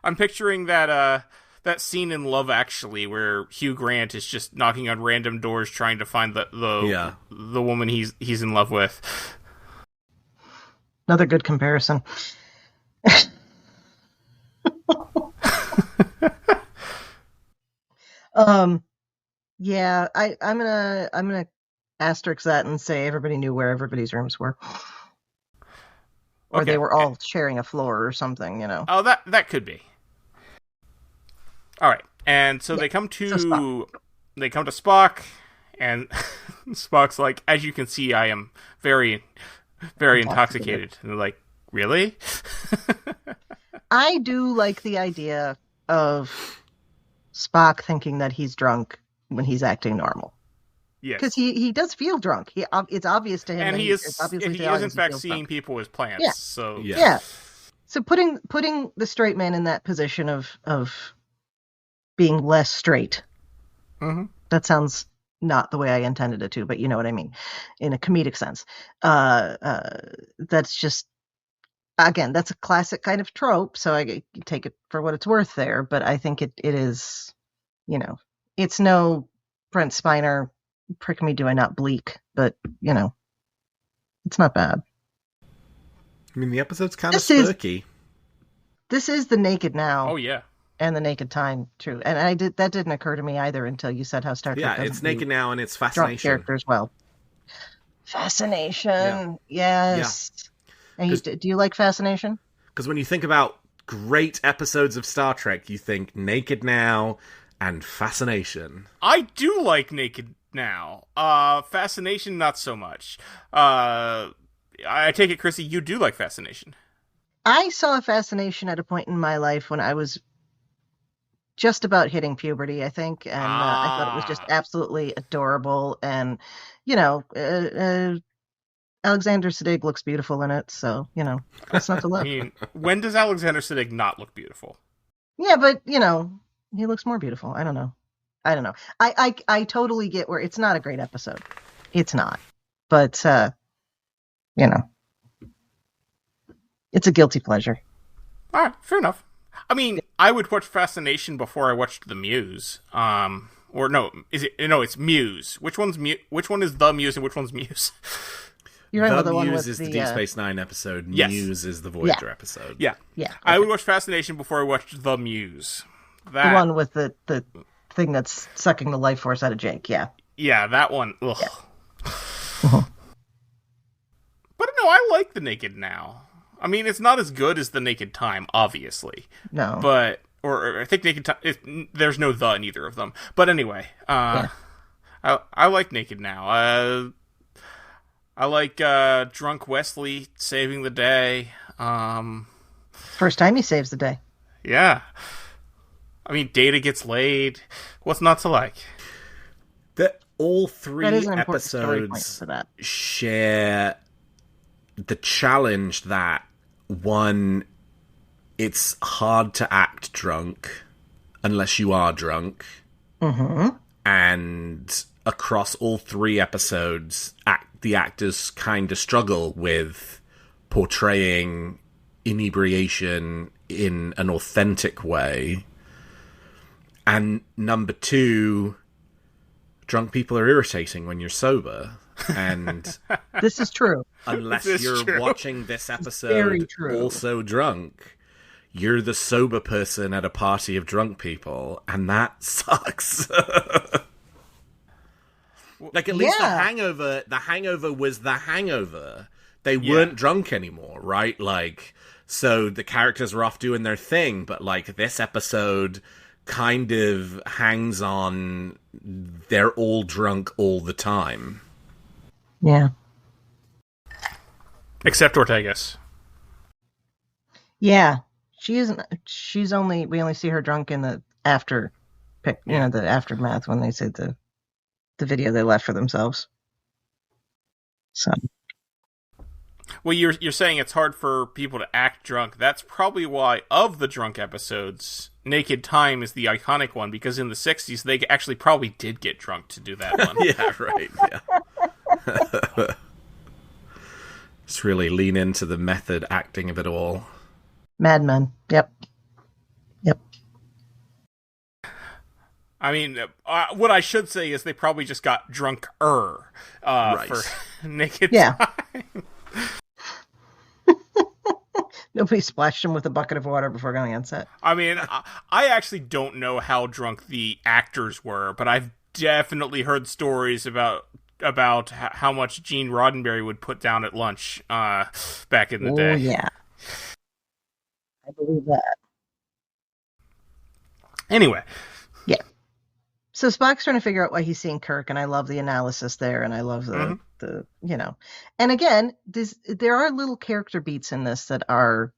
I'm picturing that scene in Love Actually where Hugh Grant is just knocking on random doors trying to find the woman he's in love with. Another good comparison. Yeah, I'm gonna asterisk that and say everybody knew where everybody's rooms were, or they were all sharing a floor or something, you know. Oh, that could be. All right, and so they come to Spock, and Spock's like, as you can see, I am very, very intoxicated, and they're like, really? I do like the idea of Spock thinking that he's drunk when he's acting normal. Yes. Because he does feel drunk. It's obvious to him. And he is in fact seeing drunk. People as plants. Yeah. So yeah. So putting the straight man in that position of being less straight. Mm-hmm. That sounds not the way I intended it to, but you know what I mean, in a comedic sense. That's just, again, that's a classic kind of trope, so I take it for what it's worth there, but I think it is, you know, it's no Brent Spiner, prick me do I not bleak, but, you know, it's not bad. I mean, the episode's kind of spooky. This is the Naked Now Oh, yeah. And the Naked Time, true. And that didn't occur to me either until you said how Star Trek Yeah, doesn't it's Naked do Now and it's drunk Fascination. characters well. Fascination, yes. And do you like Fascination? Because when you think about great episodes of Star Trek, you think Naked Now and Fascination. I do like Naked Now. Fascination, not so much. I take it, Chrissie, you do like Fascination. I saw Fascination at a point in my life when I was just about hitting puberty, I think, and I thought it was just absolutely adorable. And, Alexander Siddig looks beautiful in it, so, what's not to love? I mean, when does Alexander Siddig not look beautiful? Yeah, but, he looks more beautiful. I don't know. I totally get where it's not a great episode. It's not. But, it's a guilty pleasure. All right, fair enough. I mean, I would watch Fascination before I watched The Muse. Or no, it's Muse. Which one is The Muse and which one's Muse? You're right, the one Muse with is the Deep Space Nine episode. Yes. Muse is the Voyager episode. Yeah. Yeah. Okay. I would watch Fascination before I watched The Muse. The one with the thing that's sucking the life force out of Jake, yeah. Yeah, that one. Ugh. Yeah. But no, I like The Naked Now. I mean, it's not as good as The Naked Time, obviously. No. But, or I think Naked Time, there's no the in either of them. But anyway, I like Naked Now. I like Drunk Wesley saving the day. First time he saves the day. Yeah. I mean, Data gets laid. What's not to like? All three episodes share the challenge that, one, it's hard to act drunk unless you are drunk. Mm-hmm. And across all three episodes, the actors kind of struggle with portraying inebriation in an authentic way. And number two, drunk people are irritating when you're sober. And this is true. Unless you're true. Watching this episode also drunk, you're the sober person at a party of drunk people, and that sucks. Like, at least The Hangover was The Hangover. They weren't drunk anymore, right? Like, so the characters were off doing their thing, but like this episode kind of hangs on they're all drunk all the time. Yeah. Except Ortegas. Yeah. We only see her drunk in the the aftermath when they say the video they left for themselves. So. Well, you're saying it's hard for people to act drunk. That's probably why, of the drunk episodes, Naked Time is the iconic one, because in the 60s, they actually probably did get drunk to do that one. Yeah, right, yeah. Just really lean into the method acting of it all. Mad Men, yep. I mean, what I should say is they probably just got drunker for Naked Time. Nobody splashed him with a bucket of water before going on set. I mean, I actually don't know how drunk the actors were, but I've definitely heard stories about how much Gene Roddenberry would put down at lunch back in the day. Oh, yeah. I believe that. Anyway. Yeah. So Spock's trying to figure out why he's seeing Kirk, and I love the analysis there, and I love the and again, there are little character beats in this that are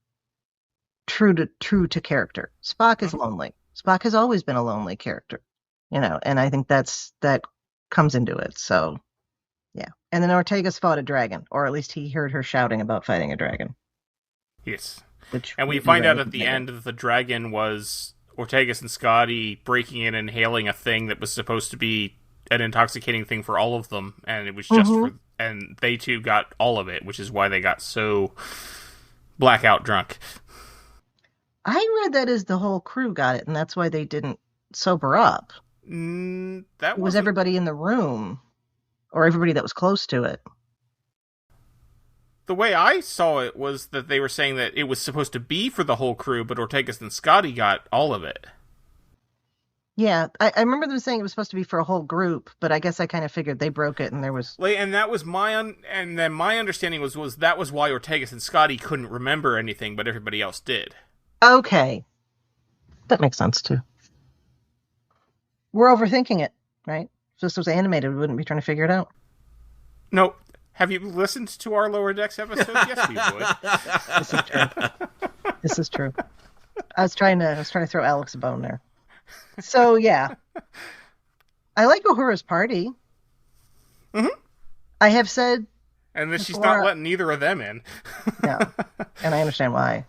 true to character. Spock is lonely. Spock has always been a lonely character, and I think that comes into it. So, yeah. And then Ortega's fought a dragon, or at least he heard her shouting about fighting a dragon. Yes. And we find out at the end that the dragon was Ortegas and Scotty breaking in and inhaling a thing that was supposed to be an intoxicating thing for all of them, and it was just and they too got all of it, which is why they got so blackout drunk. I read that as the whole crew got it, and that's why they didn't sober up. That was everybody in the room, or everybody that was close to it. the way I saw it was that they were saying that it was supposed to be for the whole crew, but Ortegas and Scotty got all of it. Yeah, I remember them saying it was supposed to be for a whole group, but I guess I kind of figured they broke it and there was... And that was and then my understanding was that was why Ortegas and Scotty couldn't remember anything, but everybody else did. Okay. That makes sense, too. We're overthinking it, right? If this was animated, we wouldn't be trying to figure it out. No. Have you listened to our Lower Decks episode? Yes, we would. This is true. This is true. I was trying to throw Alex a bone there. So, yeah. I like Uhura's party. Mm-hmm. I have said... And then she's not letting either of them in. No. And I understand why.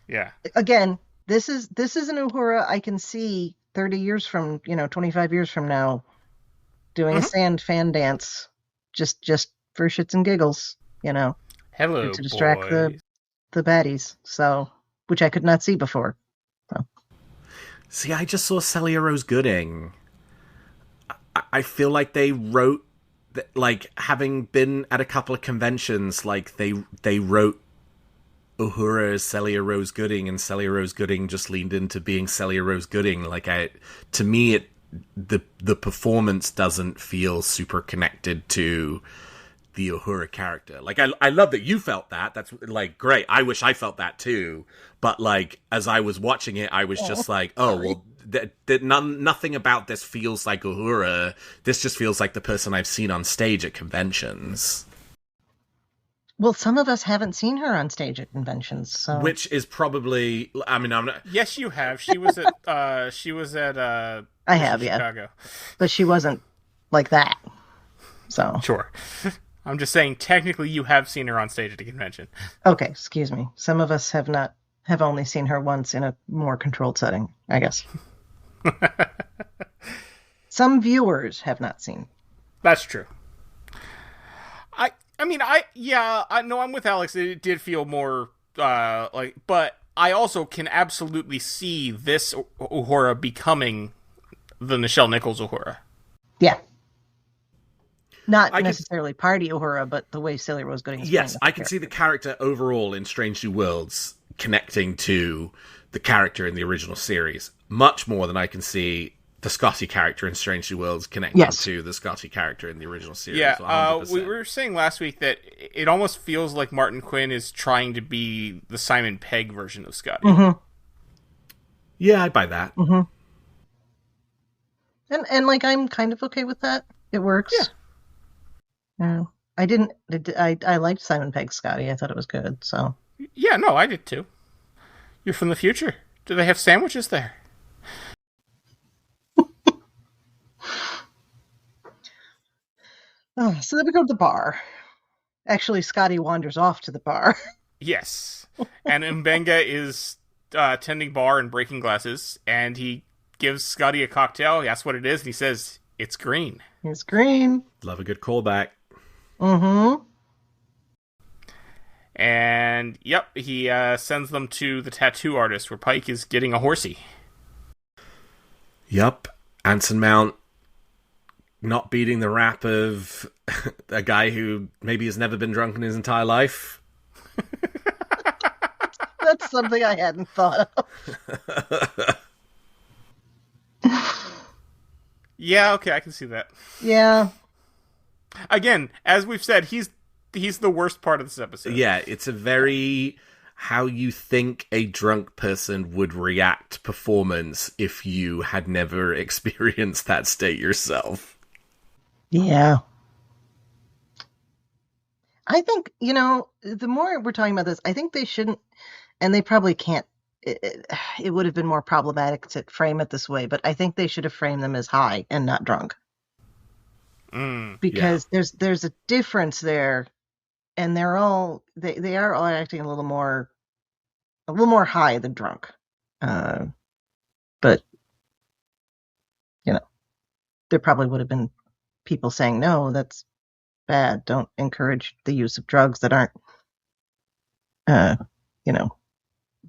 Yeah. Again, this is an Uhura I can see 30 years from, 25 years from now doing a sand fan dance just for shits and giggles, Hello, to distract boys. the baddies. So, which I could not see before. So. See, I just saw Celia Rose Gooding. I feel like they wrote, having been at a couple of conventions, they wrote Uhura as Celia Rose Gooding, and Celia Rose Gooding just leaned into being Celia Rose Gooding. To me, the performance doesn't feel super connected to the Uhura character. I love that you felt that. That's great. I wish I felt that too. But as I was watching it, I was just nothing about this feels like Uhura. This just feels like the person I've seen on stage at conventions. Well, some of us haven't seen her on stage at conventions, so... Which is probably... I'm not... Yes, you have. She was at... I have, yeah. Chicago. But she wasn't like that. So... Sure. I'm just saying, technically, you have seen her on stage at a convention. Okay, excuse me. Some of us have only seen her once in a more controlled setting, I guess. Some viewers have not seen. That's true. I'm with Alex. It did feel more but I also can absolutely see this Uhura becoming the Nichelle Nichols Uhura. Yeah. Not necessarily party Uhura, but the way Celia Rose Gooding is playing. Yes, I can see the character overall in Strange New Worlds connecting to the character in the original series much more than I can see the Scotty character in Strange New Worlds connecting to the Scotty character in the original series. Yeah, we were saying last week that it almost feels like Martin Quinn is trying to be the Simon Pegg version of Scotty. Mm-hmm. Yeah, I buy that. Mm-hmm. And I'm kind of okay with that. It works. Yeah. I liked Simon Pegg's Scotty. I thought it was good, so. Yeah, no, I did too. You're from the future. Do they have sandwiches there? So then we go to the bar. Actually, Scotty wanders off to the bar. Yes. And Mbenga is tending bar and breaking glasses, and he gives Scotty a cocktail. He asks what it is, and he says, it's green. It's green. Love a good callback. Mm-hmm. And, he sends them to the tattoo artist where Pike is getting a horsey. Yep. Anson Mount not beating the rap of a guy who maybe has never been drunk in his entire life. That's something I hadn't thought of. Yeah, okay, I can see that. Yeah. Again, as we've said, he's the worst part of this episode. Yeah, it's a very how you think a drunk person would react performance if you had never experienced that state yourself. Yeah. I think, the more we're talking about this, I think they shouldn't, and they probably can't, it would have been more problematic to frame it this way, but I think they should have framed them as high and not drunk. Because there's a difference there, and they are all acting a little more high than drunk. But there probably would have been people saying, no, that's bad. Don't encourage the use of drugs that aren't,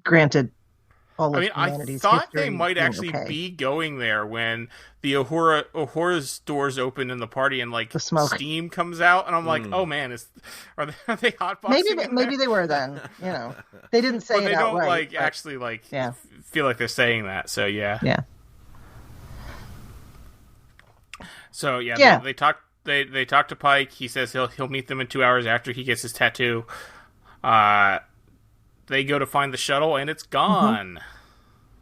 granted all I of mean, I humanity's thought history they might being actually okay. be going there when the Uhura's doors open in the party and like The smoke. steam comes out, and I'm like, oh man, are they hotboxing? Maybe they were then. They didn't say but it they don't outright. like but, actually like yeah. feel like they're saying that. So yeah. Yeah. So yeah, Yeah. They talk. They talk to Pike. He says he'll meet them in 2 hours after he gets his tattoo. They go to find the shuttle, and it's gone.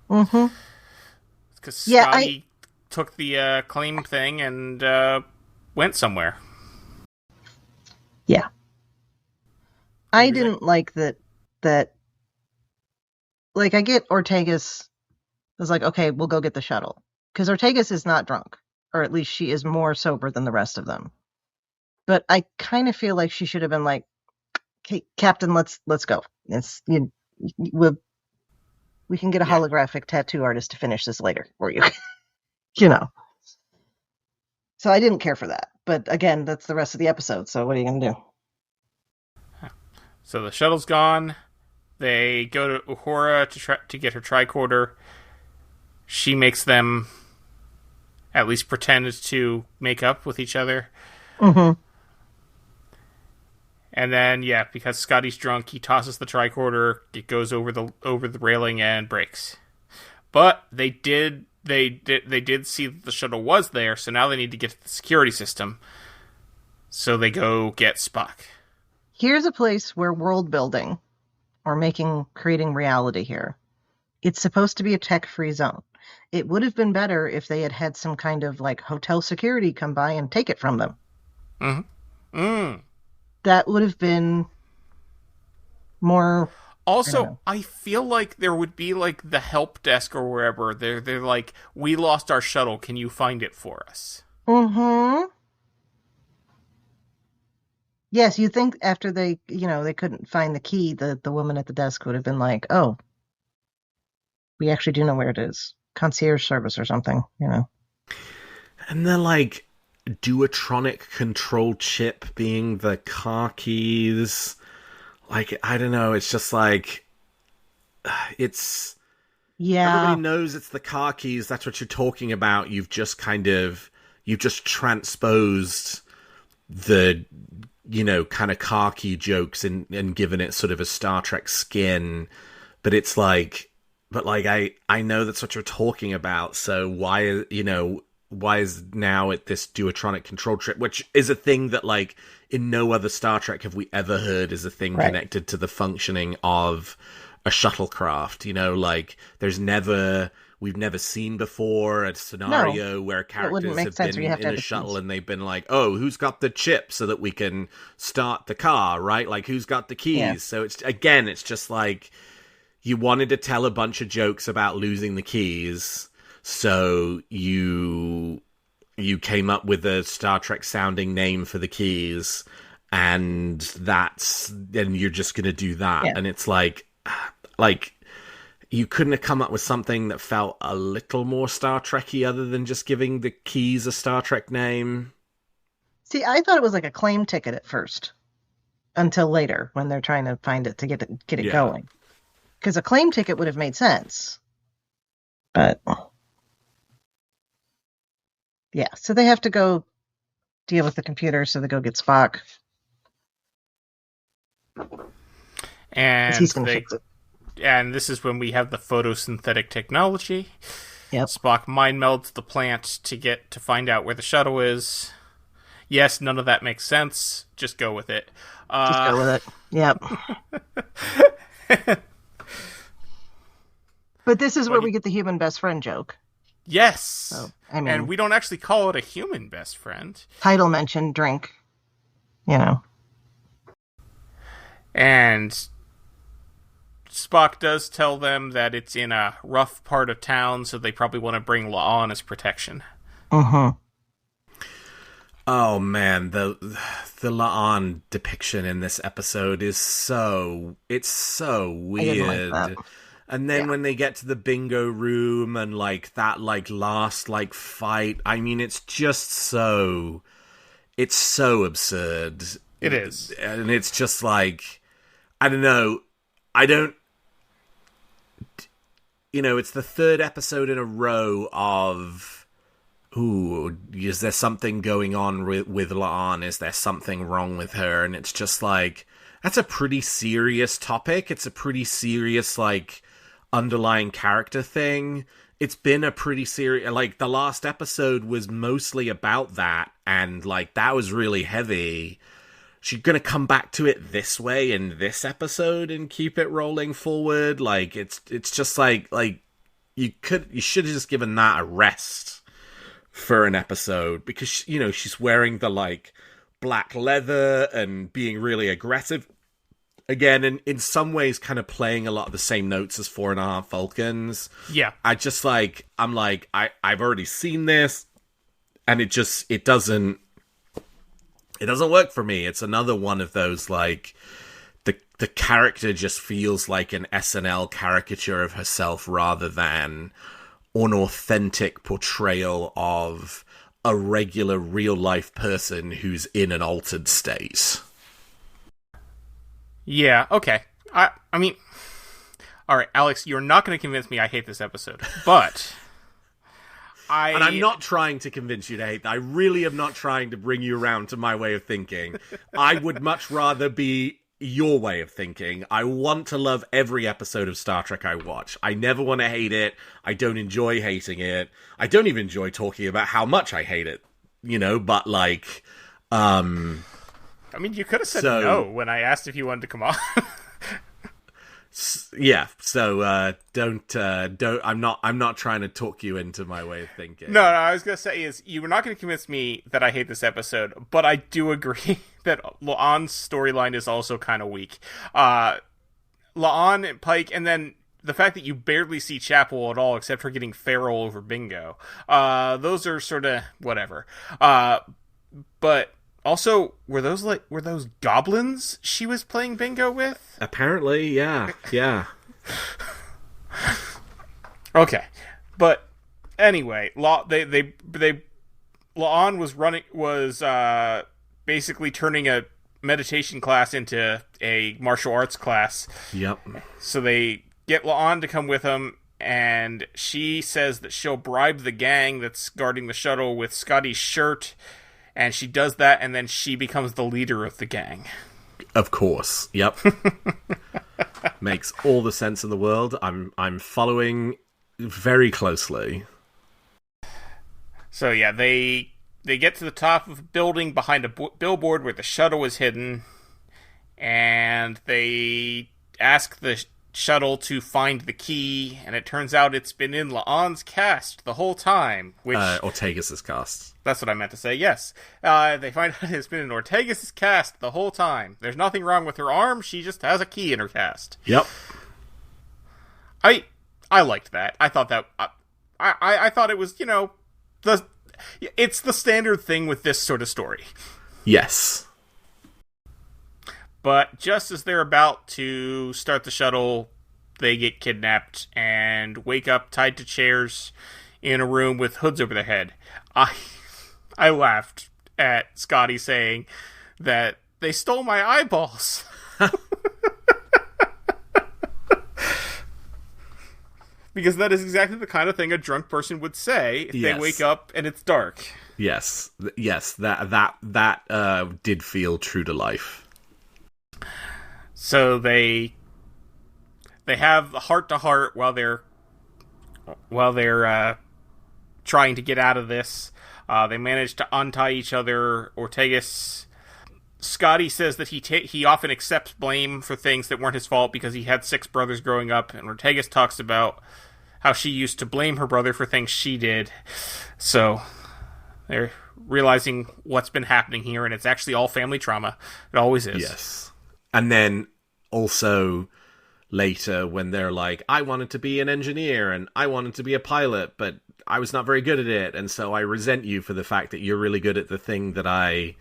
Mm-hmm. Because Scotty took the claim thing and went somewhere. Yeah. I didn't like that. Like, I get Ortegas was like, okay, we'll go get the shuttle. Because Ortegas is not drunk. Or at least she is more sober than the rest of them. But I kind of feel like she should have been like, okay, Captain, let's go. We can get a holographic tattoo artist to finish this later for you. So I didn't care for that. But again, that's the rest of the episode. So what are you going to do? So the shuttle's gone. They go to Uhura to get her tricorder. She makes them at least pretend to make up with each other. Mm-hmm. And then, because Scotty's drunk, he tosses the tricorder. It goes over the railing and breaks. But they did see that the shuttle was there, so now they need to get to the security system. So they go get Spock. Here's a place where world building, or creating reality here. It's supposed to be a tech-free zone. It would have been better if they had some kind of like hotel security come by and take it from them. Mm-hmm. Mm. That would have been more. Also, I feel like there would be like the help desk or wherever. They're like, we lost our shuttle. Can you find it for us? Mm-hmm. Yes, you think after they couldn't find the key, the woman at the desk would have been like, oh, we actually do know where it is. Concierge service or something, And then, like, Duotronic control chip being the car keys. Like, I don't know, it's just like, it's... Yeah. Everybody knows it's the car keys, that's what you're talking about. You've just transposed the, kind of car key jokes and given it sort of a Star Trek skin. But it's like... But, like, I know that's what you're talking about, so why is now at this Duotronic control trip, which is a thing that, like, in no other Star Trek have we ever heard is a thing connected to the functioning of a shuttlecraft, like, we've never seen before a scenario where characters have been in a shuttle and they've been like, oh, who's got the chip so that we can start the car, right? Like, who's got the keys? Yeah. So it's just like... You wanted to tell a bunch of jokes about losing the keys, so you came up with a Star Trek sounding name for the keys, and you're just gonna do that. Yeah. And it's like you couldn't have come up with something that felt a little more Star Trek-y other than just giving the keys a Star Trek name. See, I thought it was like a claim ticket at first, until later when they're trying to find it to get it going. Because a claim ticket would have made sense. But, yeah, so they have to go deal with the computer, so they go get Spock. And he's going to fix it. And this is when we have the photosynthetic technology. Yep. Spock mind melds the plant to find out where the shuttle is. Yes, none of that makes sense. Just go with it. Just go with it. Yep. But this is where we get the human best friend joke. Yes. So, I mean, and we don't actually call it a human best friend. Title mention, drink. And Spock does tell them that it's in a rough part of town, so they probably want to bring La'an as protection. Mm-hmm. Oh man, the La'an depiction in this episode is so weird. I didn't like that. And then when they get to the bingo room and like that last fight, I mean it's so absurd. It is. And it's just like I don't know. it's the third episode in a row of, ooh, is there something going on with La'an? Is there something wrong with her? And it's just like, that's a pretty serious topic. It's a pretty serious, like, underlying character thing. It's been a pretty serious, like, the last episode was mostly about that, and, like, that was really heavy. She's gonna come back to it this way in this episode and keep it rolling forward. Like, it's just like you should have just given that a rest for an episode, because, she's wearing the, like, black leather and being really aggressive again, and in some ways kind of playing a lot of the same notes as 4.5 Falcons. Yeah. I've already seen this, and it doesn't work for me. It's another one of those, like, the character just feels like an SNL caricature of herself rather than an authentic portrayal of a regular real-life person who's in an altered state. Yeah, okay. I mean, all right, Alex, you're not going to convince me I hate this episode, but And I'm not trying to convince you to hate that. I really am not trying to bring you around to my way of thinking. I would much rather be your way of thinking. I want to love every episode of Star Trek I watch. I never want to hate it. I don't enjoy hating it. I don't even enjoy talking about how much I hate it, but, like, I mean, you could have said no when I asked if you wanted to come on. Yeah, so don't. I'm not trying to talk you into my way of thinking. No, I was gonna say is you were not gonna convince me that I hate this episode, but I do agree that La'an's storyline is also kind of weak. La'an and Pike, and then the fact that you barely see Chapel at all, except for getting feral over Bingo. Those are sort of whatever. But also, were those goblins she was playing bingo with? Apparently, yeah. Okay, but anyway, La'an was basically turning a meditation class into a martial arts class. Yep. So they get La'an to come with them, and she says that she'll bribe the gang that's guarding the shuttle with Scotty's shirt. And she does that, and then she becomes the leader of the gang. Of course. Yep. Makes all the sense in the world. I'm following very closely. So yeah, they get to the top of a building behind a billboard where the shuttle is hidden, and they ask the shuttle to find the key, and it turns out it's been in La'an's cast the whole time. Which Ortegas's cast. That's what I meant to say, yes. They find out it's been in Ortegas's cast the whole time. There's nothing wrong with her arm, she just has a key in her cast. Yep. I liked that. I thought that... I thought it was, it's the standard thing with this sort of story. Yes. But just as they're about to start the shuttle, they get kidnapped and wake up tied to chairs in a room with hoods over their head. I laughed at Scotty saying that they stole my eyeballs. Because that is exactly the kind of thing a drunk person would say if they wake up and it's dark. Yes, that did feel true to life. So they have a heart-to-heart while they're trying to get out of this. They manage to untie each other. Scotty says that he often accepts blame for things that weren't his fault because he had 6 brothers growing up, and Ortegas talks about how she used to blame her brother for things she did. So they're realizing what's been happening here, and it's actually all family trauma. It always is. Yes. And then also later when they're like, I wanted to be an engineer and I wanted to be a pilot, but I was not very good at it, and so I resent you for the fact that you're really good at the thing that I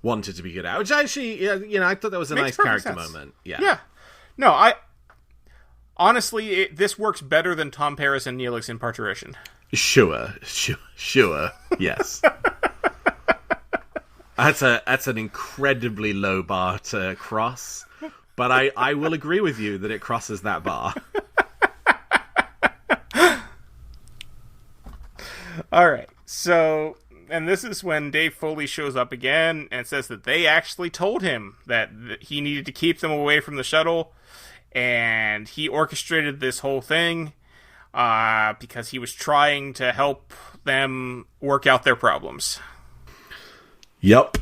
wanted to be good at. Which actually, I thought that was a nice character moment. Yeah. No, honestly, this works better than Tom Paris and Neelix in Parturition. Sure. Yes. That's an incredibly low bar to cross, but I will agree with you that it crosses that bar. All right. So, and this is when Dave Foley shows up again and says that they actually told him that he needed to keep them away from the shuttle, and he orchestrated this whole thing because he was trying to help them work out their problems. Yep.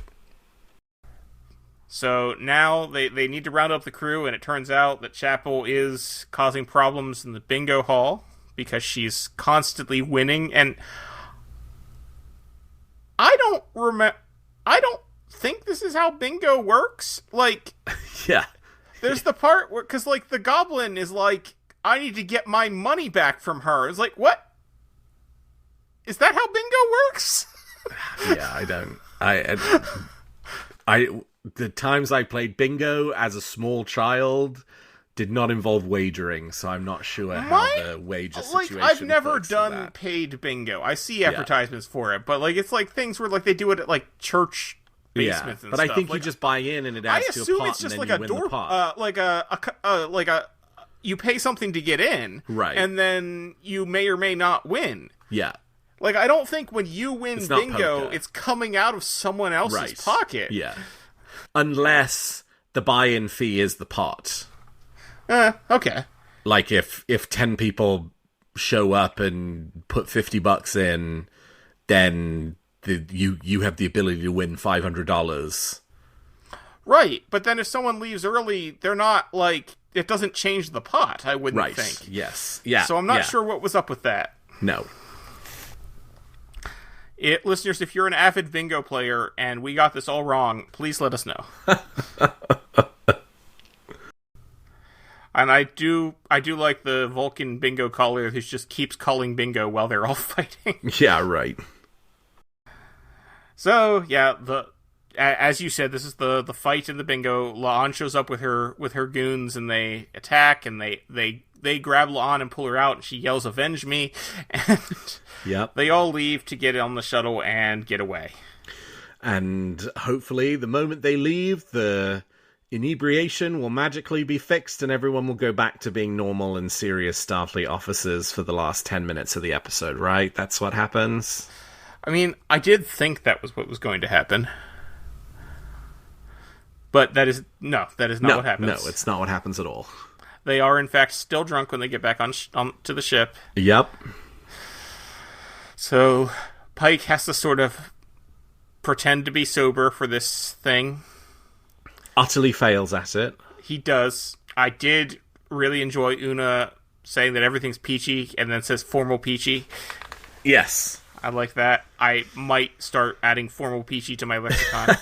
So now they need to round up the crew, and it turns out that Chapel is causing problems in the bingo hall because she's constantly winning, and I don't think this is how bingo works. Like, yeah. There's the part where, because, like, the goblin is like, I need to get my money back from her. It's like, what? Is that how bingo works? Yeah, I don't. The times I played bingo as a small child did not involve wagering, so I'm not sure how the wager situation. I've never done that. Paid bingo. I see advertisements for it, but like it's like things where like they do it at like church basements and but stuff. I think like, you just buy in and it adds to a pot. I assume it's just like a door, you pay something to get in, right? And then you may or may not win. Yeah. Like I don't think when you win bingo, poker. It's coming out of someone else's pocket. Yeah. Unless the buy-in fee is the pot. Okay. Like if 10 people show up and put $50 in, then you have the ability to win $500. Right, but then if someone leaves early, they're not like it doesn't change the pot. I wouldn't think. Yes. Yeah. So I'm not sure what was up with that. No. Listeners, if you're an avid bingo player and we got this all wrong, please let us know. And I do like the Vulcan bingo caller who just keeps calling bingo while they're all fighting. Yeah, right. So yeah, as you said, this is the fight in the bingo. La'an shows up with her goons and they attack and they grab La'an and pull her out and she yells, "Avenge me!" And they all leave to get on the shuttle and get away. And hopefully, the moment they leave, the inebriation will magically be fixed and everyone will go back to being normal and serious Starfleet officers for the last 10 minutes of the episode, right? That's what happens? I mean, I did think that was what was going to happen. But that is not what happens. No, it's not what happens at all. They are, in fact, still drunk when they get back on to the ship. Yep. So Pike has to sort of pretend to be sober for this thing. Utterly fails at it. He does. I did really enjoy Una saying that everything's peachy and then says formal peachy. Yes. I like that. I might start adding formal peachy to my lexicon.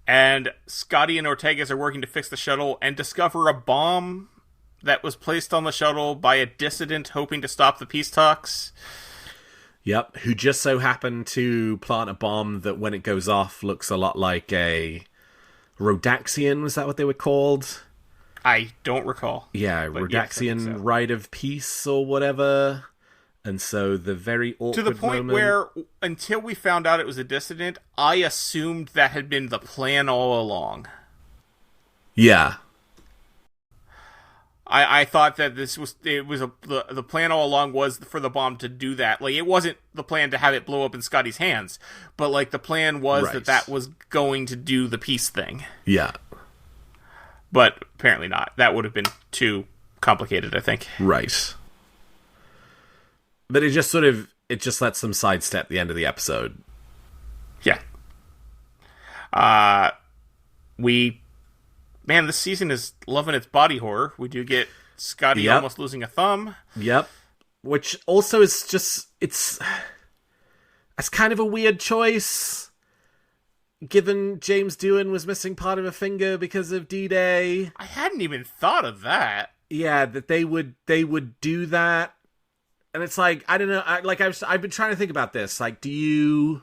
And Scotty and Ortegas are working to fix the shuttle and discover a bomb that was placed on the shuttle by a dissident hoping to stop the peace talks. Yep, who just so happened to plant a bomb that when it goes off looks a lot like a Rhodaxian, was that what they were called? I don't recall. Yeah, Rhodaxian Rite of Peace or whatever. And so the very awkward to the point moment... where, until we found out it was a dissident, I assumed that had been the plan all along. Yeah. I thought that the plan all along was for the bomb to do that. Like, it wasn't the plan to have it blow up in Scotty's hands, but like the plan was that was going to do the peace thing. Yeah. But apparently not. That would have been too complicated, I think. Right. But it just lets them sidestep the end of the episode. Yeah. Man, this season is loving its body horror. We do get Scotty almost losing a thumb. Yep. Which also is just... It's kind of a weird choice, given James Doohan was missing part of a finger because of D-Day. I hadn't even thought of that. Yeah, that they would do that. And it's like, I don't know, I've been trying to think about this. Like, it's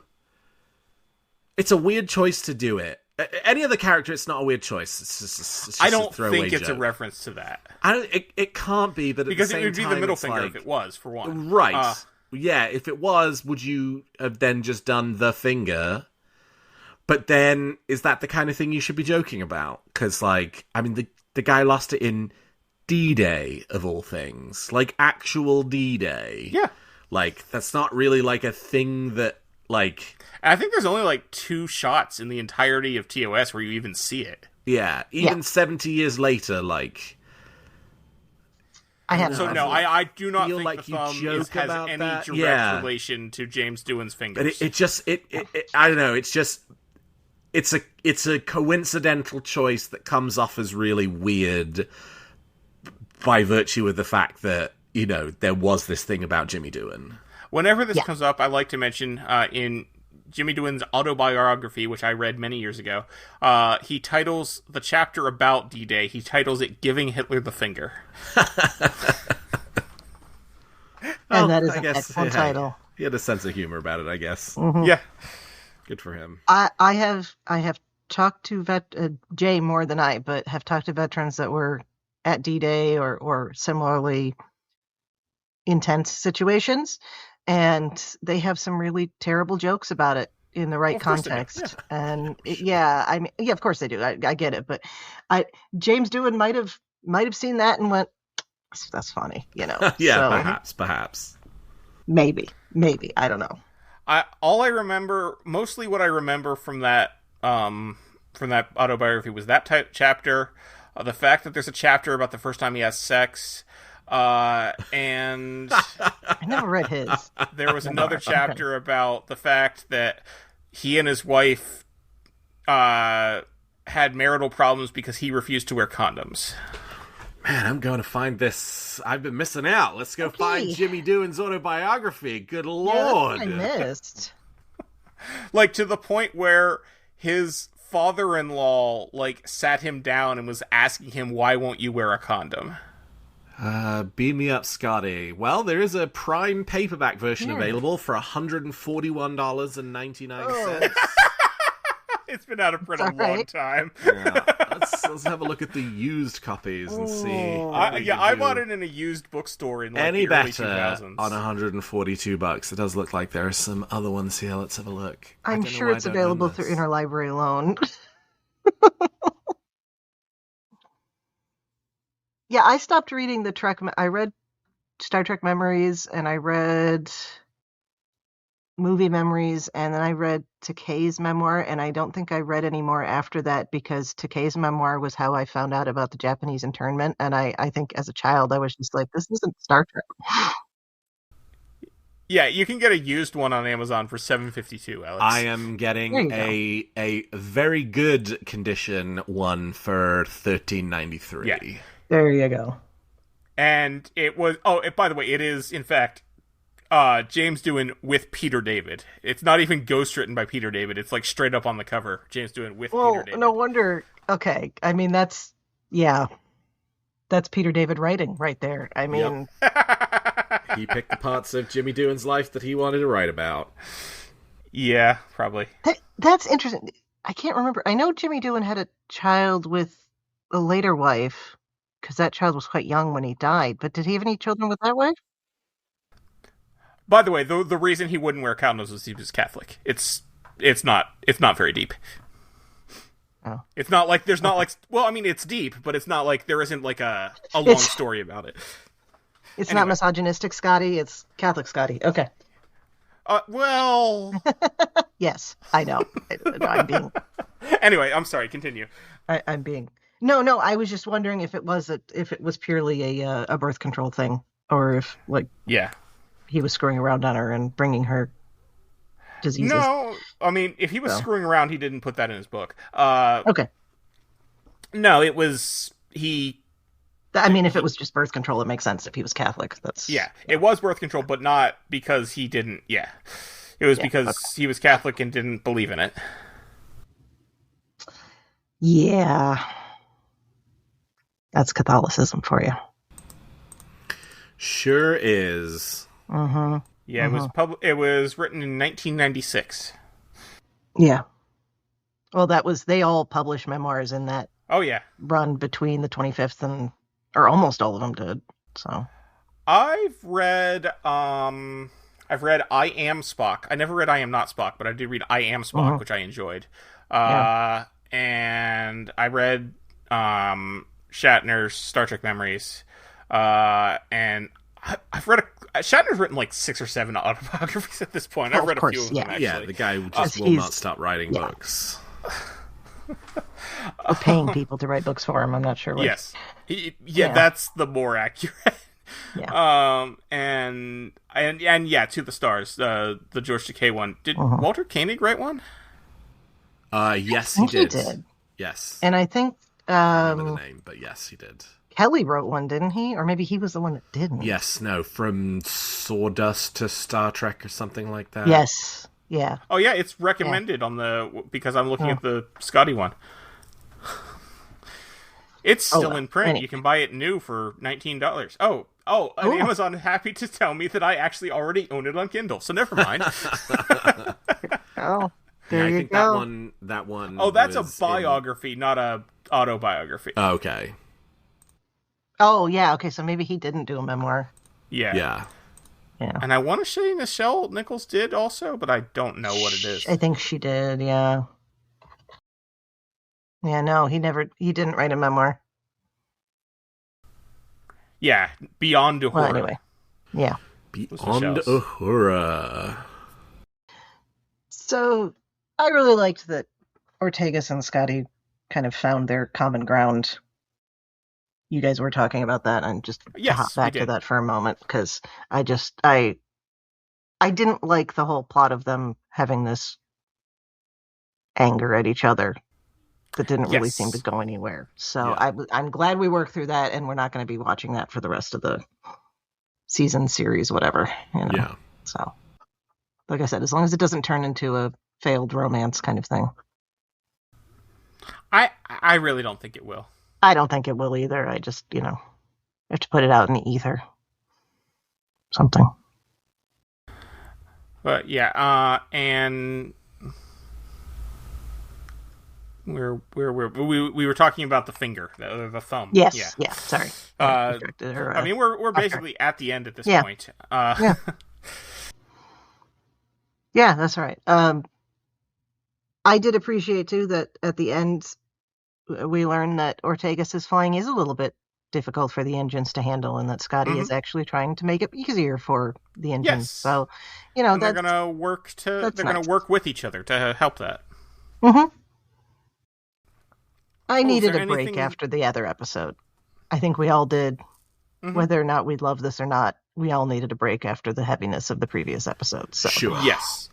a weird choice to do it. Any other character, it's not a weird choice. It's just I don't a throwaway think it's joke. a reference to that. It can't be, but because at the same it would be time, the middle it's finger like, if it was, for one. Right. Yeah, if it was, would you have then just done the finger? But then, is that the kind of thing you should be joking about? Because, like, I mean, the guy lost it in D-Day, of all things. Like, actual D-Day. Yeah. Like, that's not really, like, a thing that, like... I think there's only, like, 2 shots in the entirety of TOS where you even see it. Yeah, even 70 years later, like... I have So, no, I do not feel think like the you thumb joke has about any that. direct relation to James Doohan's fingers. But it I don't know, it's just... It's a coincidental choice that comes off as really weird by virtue of the fact that, you know, there was this thing about Jimmy Doohan. Whenever this comes up, I like to mention in Jimmy Doohan's autobiography, which I read many years ago, he titles the chapter about D-Day, he titles it Giving Hitler the Finger. And that is an excellent title. He had a sense of humor about it, I guess. Mm-hmm. Yeah. Good for him. I have talked to Jay more than I, but have talked to veterans that were at D-Day or similarly intense situations, and they have some really terrible jokes about it in the right context. And I mean, of course they do. I get it, but James Doohan might have seen that and went, "That's funny," you know. Yeah, so, perhaps. Maybe. I don't know. Mostly what I remember from that autobiography was that chapter, the fact that there's a chapter about the first time he has sex, and I never read his. There was another chapter about the fact that he and his wife had marital problems because he refused to wear condoms. Man, I'm going to find this. I've been missing out. Let's go find Jimmy Doohan's autobiography. Good Lord. I missed. Like, to the point where his father-in-law, like, sat him down and was asking him, why won't you wear a condom? Beam me up, Scotty. Well, there is a Prime paperback version available for $141.99. It's been out of print a long time. Yeah. Let's have a look at the used copies and see. I bought it in a used bookstore in like any the early better 2000s. on $142. It does look like there are some other ones here. Let's have a look. I'm sure it's available through Interlibrary Loan. Yeah, I stopped reading the Trek. I read Star Trek Memories, and I read Movie Memories, and then I read Takei's memoir, and I don't think I read any more after that because Takei's memoir was how I found out about the Japanese internment, and I think as a child I was just like, this isn't Star Trek. Yeah, you can get a used one on Amazon for $7.52, Alex. I am getting a very good condition one for $13.93. Yeah. There you go. And it was... by the way, it is, in fact, James Doohan with Peter David. It's not even ghostwritten by Peter David. It's like straight up on the cover. James Doohan with Peter David. No wonder. Okay. I mean, that's Peter David writing right there. I mean... Yep. He picked the parts of Jimmy Doohan's life that he wanted to write about. Yeah, probably. That's interesting. I can't remember. I know Jimmy Doohan had a child with a later wife, because that child was quite young when he died. But did he have any children with that wife? By the way, the reason he wouldn't wear condoms was he was Catholic. It's not very deep. Oh. It's not like there's not like, well, I mean, it's deep, but it's not like there isn't like a long story about it. It's not misogynistic, Scotty. It's Catholic, Scotty. Okay. Well. Yes, I know. I'm being. Anyway, I'm sorry. Continue. I'm being. No. I was just wondering if it was purely a birth control thing, or if he was screwing around on her and bringing her diseases. No, I mean, if he was screwing around, he didn't put that in his book. Okay. No, it was he. I mean, if it was just birth control, it makes sense. If he was Catholic, it was birth control, but not because he didn't. Yeah, it was because he was Catholic and didn't believe in it. Yeah, that's Catholicism for you. Sure is. Mm-hmm. Yeah, it was written in 1996. Yeah. Well, they all published memoirs in that. Oh yeah. Run between the 25th or almost all of them did. So. I've read I Am Spock. I never read I Am Not Spock, but I did read I Am Spock, which I enjoyed. And I read Shatner's Star Trek memories, and I've read Shatner's written like 6 or 7 autobiographies at this point. I've read a few of them, actually. Yeah, the guy just will not stop writing books. Or paying people to write books for him. I'm not sure. Yes. That's the more accurate. Yeah. And yeah, To the Stars, the George Takei one. Did Walter Koenig write one? Yes, he did. Yes. And I think I don't remember the name, but yes, he did. Kelly wrote one, didn't he? Or maybe he was the one that didn't. Yes, no, from Sawdust to Star Trek or something like that. Yes. Yeah. Oh yeah, it's recommended on because I'm looking at the Scotty one. It's still in print. You can buy it new for $19. And Amazon is happy to tell me that I actually already own it on Kindle, so never mind. There you go. That one. Oh, that's a biography, not a autobiography. Oh, okay. Oh, yeah. Okay, so maybe he didn't do a memoir. Yeah. And I want to say Nichelle Nichols did also, but I don't know what it is. I think she did, yeah. Yeah, no, he didn't write a memoir. Yeah, Beyond Uhura. Well, anyway, yeah. Beyond Uhura. So, I really liked that Ortegas and Scotty kind of found their common ground. You guys were talking about that, and just to hop back to that for a moment, because I didn't like the whole plot of them having this anger at each other that didn't really seem to go anywhere. So I'm glad we worked through that, and we're not going to be watching that for the rest of the season, series, whatever. Yeah. So, like I said, as long as it doesn't turn into a failed romance kind of thing. I really don't think it will. I don't think it will either. I just, have to put it out in the ether. Something. But yeah, and we were talking about the finger, the thumb. Yes. Yeah. Sorry. I mean, we're basically at the end at this point. Yeah, that's right. I did appreciate too that at the end we learned that Ortegas' flying is a little bit difficult for the engines to handle, and that Scotty is actually trying to make it easier for the engines. Yes. So, and they're going to work work with each other to help that. Mm-hmm. I needed a break after the other episode. I think we all did. Whether or not we love this or not, we all needed a break after the heaviness of the previous episode. So. Sure. Yes.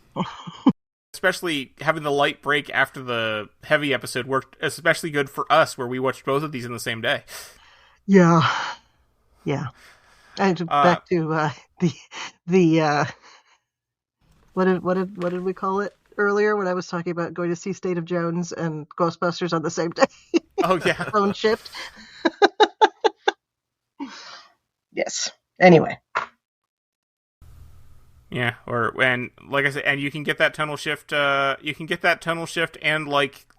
Especially having the light break after the heavy episode worked especially good for us, where we watched both of these in the same day. Yeah. And back to the what did we call it earlier when I was talking about going to see State of Jones and Ghostbusters on the same day? Oh yeah, phone shift. Yes. Anyway. Yeah, and like I said, and you can get that tonal shift. You can get that tonal shift and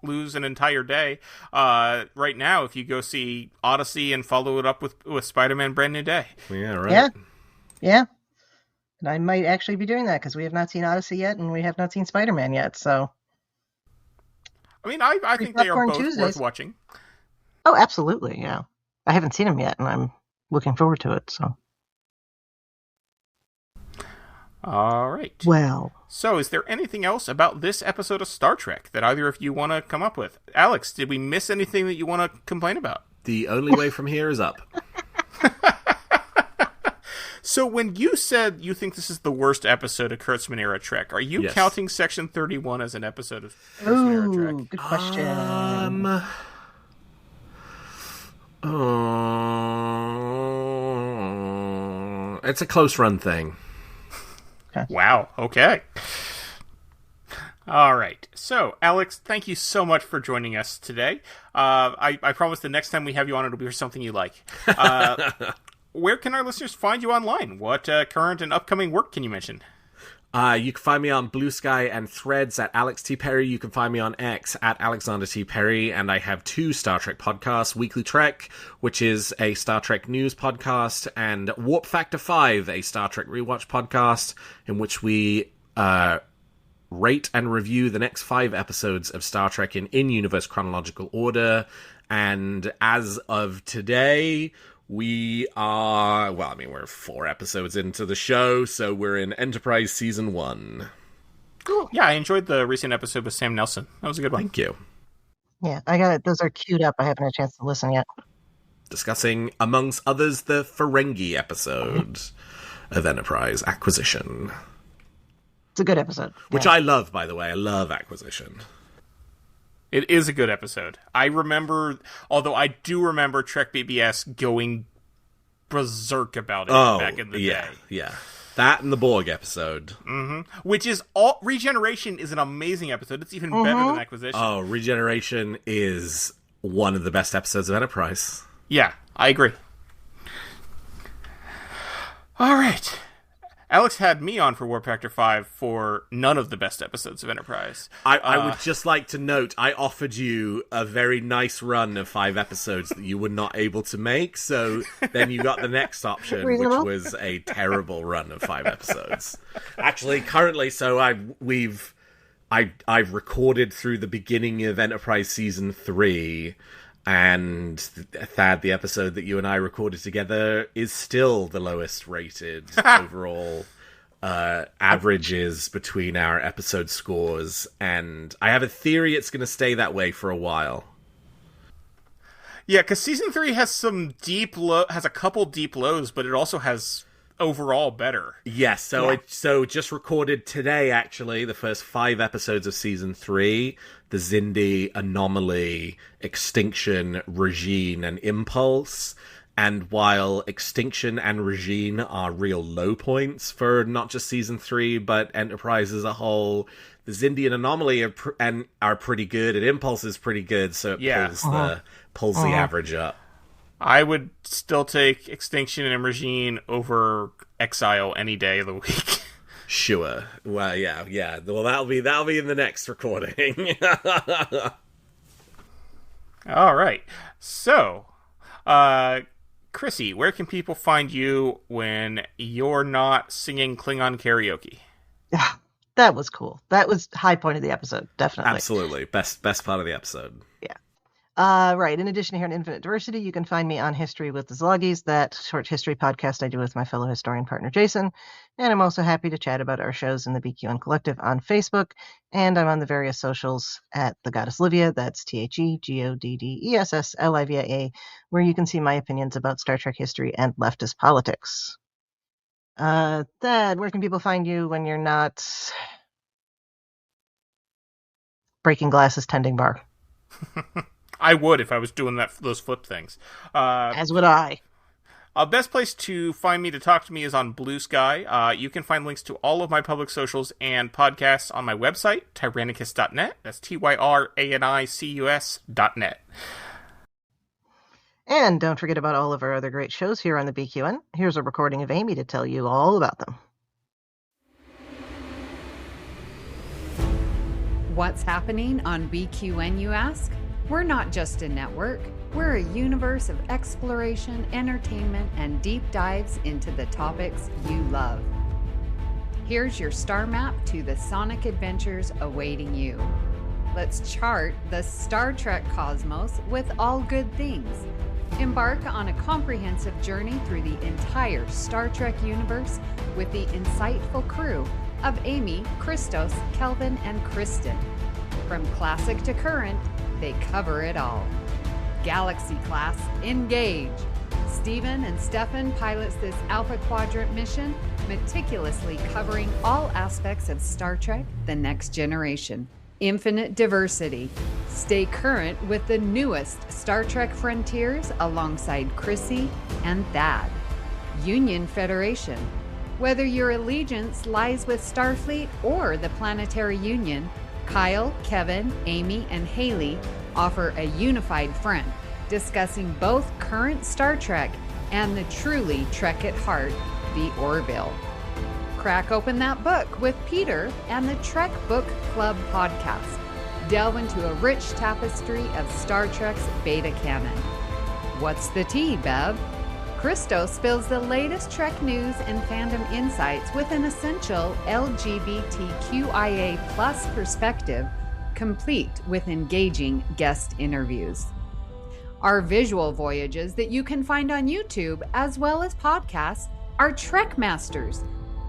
lose an entire day. Right now, if you go see Odyssey and follow it up with Spider-Man: Brand New Day. Yeah, right. Yeah. And I might actually be doing that because we have not seen Odyssey yet, and we have not seen Spider-Man yet. So, I mean, I think they are both worth watching. Oh, absolutely. Yeah, I haven't seen them yet, and I'm looking forward to it. So. All right. Well. So, is there anything else about this episode of Star Trek that either of you want to come up with? Alex, did we miss anything that you want to complain about? The only way from here is up. So, when you said you think this is the worst episode of Kurtzman era Trek, are you counting Section 31 as an episode of Kurtzman era Trek? Good question. It's a close run thing. Wow. Okay. All right. So, Alex, thank you so much for joining us today. I promise the next time we have you on, it'll be for something you like. Where can our listeners find you online? What current and upcoming work can you mention? You can find me on Blue Sky and Threads at Alex T. Perry. You can find me on X at Alexander T. Perry. And I have 2 Star Trek podcasts, Weekly Trek, which is a Star Trek news podcast, and Warp Factor 5, a Star Trek rewatch podcast, in which we rate and review the next 5 episodes of Star Trek in in-universe chronological order. And as of today, we are, we're 4 episodes into the show, so we're in Enterprise Season 1. Cool. Yeah, I enjoyed the recent episode with Sam Nelson. That was a good one. Thank you. Yeah, I got it. Those are queued up. I haven't had a chance to listen yet. Discussing, amongst others, the Ferengi episode of Enterprise Acquisition. It's a good episode. Which I love, by the way. I love Acquisition. It is a good episode. I remember, although I do remember Trek BBS going berserk about it back in the day. Yeah. That and the Borg episode. Mm-hmm. Which is all. Regeneration is an amazing episode. It's even better than Acquisition. Oh, Regeneration is one of the best episodes of Enterprise. Yeah, I agree. All right. Alex had me on for Warp Factor 5 for none of the best episodes of Enterprise. I would just like to note, I offered you a very nice run of 5 episodes that you were not able to make, so then you got the next option, which was a terrible run of 5 episodes. Actually, currently, so I've recorded through the beginning of Enterprise Season 3, and Thad, the episode that you and I recorded together, is still the lowest rated overall averages between our episode scores, and I have a theory it's going to stay that way for a while. Yeah, because Season 3 has some has a couple deep lows, but it also has overall better. Yes, so just recorded today, actually, the first 5 episodes of Season 3, the Xindi, Anomaly, Extinction, Regine, and Impulse. And while Extinction and Regine are real low points for not just Season 3, but Enterprise as a whole, the Xindi and Anomaly are pretty good, and Impulse is pretty good, so it pulls the average up. I would still take Extinction and Regine over Exile any day of the week. Sure. Well, yeah. Well, that'll be in the next recording. All right. So, Chrissie, where can people find you when you're not singing Klingon karaoke? Yeah, that was cool. That was high point of the episode, definitely. Absolutely. Best part of the episode. Yeah. Right. In addition to here in Infinite Diversity, you can find me on History with the Szilagys, that short history podcast I do with my fellow historian partner Jason. And I'm also happy to chat about our shows in the BQN Collective on Facebook. And I'm on the various socials at The Goddess Livia, that's TheGoddessLivia, where you can see my opinions about Star Trek history and leftist politics. Thad, where can people find you when you're not breaking glasses tending bar? I would if I was doing those flip things. As would I. Best place to find me to talk to me is on Blue Sky. You can find links to all of my public socials and podcasts on my website, tyrannicus.net. That's tyranicus.net. And don't forget about all of our other great shows here on the BQN. Here's a recording of Amy to tell you all about them. What's happening on BQN, you ask? We're not just a network. We're a universe of exploration, entertainment, and deep dives into the topics you love. Here's your star map to the sonic adventures awaiting you. Let's chart the Star Trek cosmos with all good things. Embark on a comprehensive journey through the entire Star Trek universe with the insightful crew of Amy, Christos, Kelvin, and Kristen. From classic to current, they cover it all. Galaxy class, engage! Stephen and Stefan pilots this Alpha Quadrant mission, meticulously covering all aspects of Star Trek: The Next Generation. Infinite Diversity. Stay current with the newest Star Trek frontiers alongside Chrissie and Thad. Union Federation. Whether your allegiance lies with Starfleet or the Planetary Union, Kyle, Kevin, Amy, and Haley offer a unified front, discussing both current Star Trek and the truly Trek at heart, the Orville. Crack open that book with Peter and the Trek Book Club podcast. Delve into a rich tapestry of Star Trek's beta canon. What's the tea, Bev? Christo spills the latest Trek news and fandom insights with an essential LGBTQIA+ perspective, complete with engaging guest interviews. Our visual voyages that you can find on YouTube as well as podcasts are Trek Masters.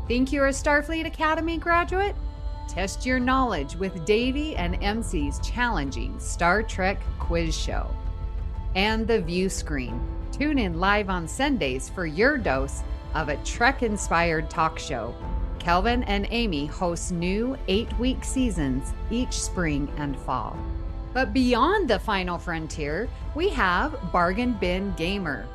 Think you're a Starfleet Academy graduate? Test your knowledge with Davey and MC's challenging Star Trek quiz show. And The View Screen. Tune in live on Sundays for your dose of a Trek-inspired talk show. Kelvin and Amy host new 8-week seasons each spring and fall. But beyond the final frontier, we have Bargain Bin Gamer.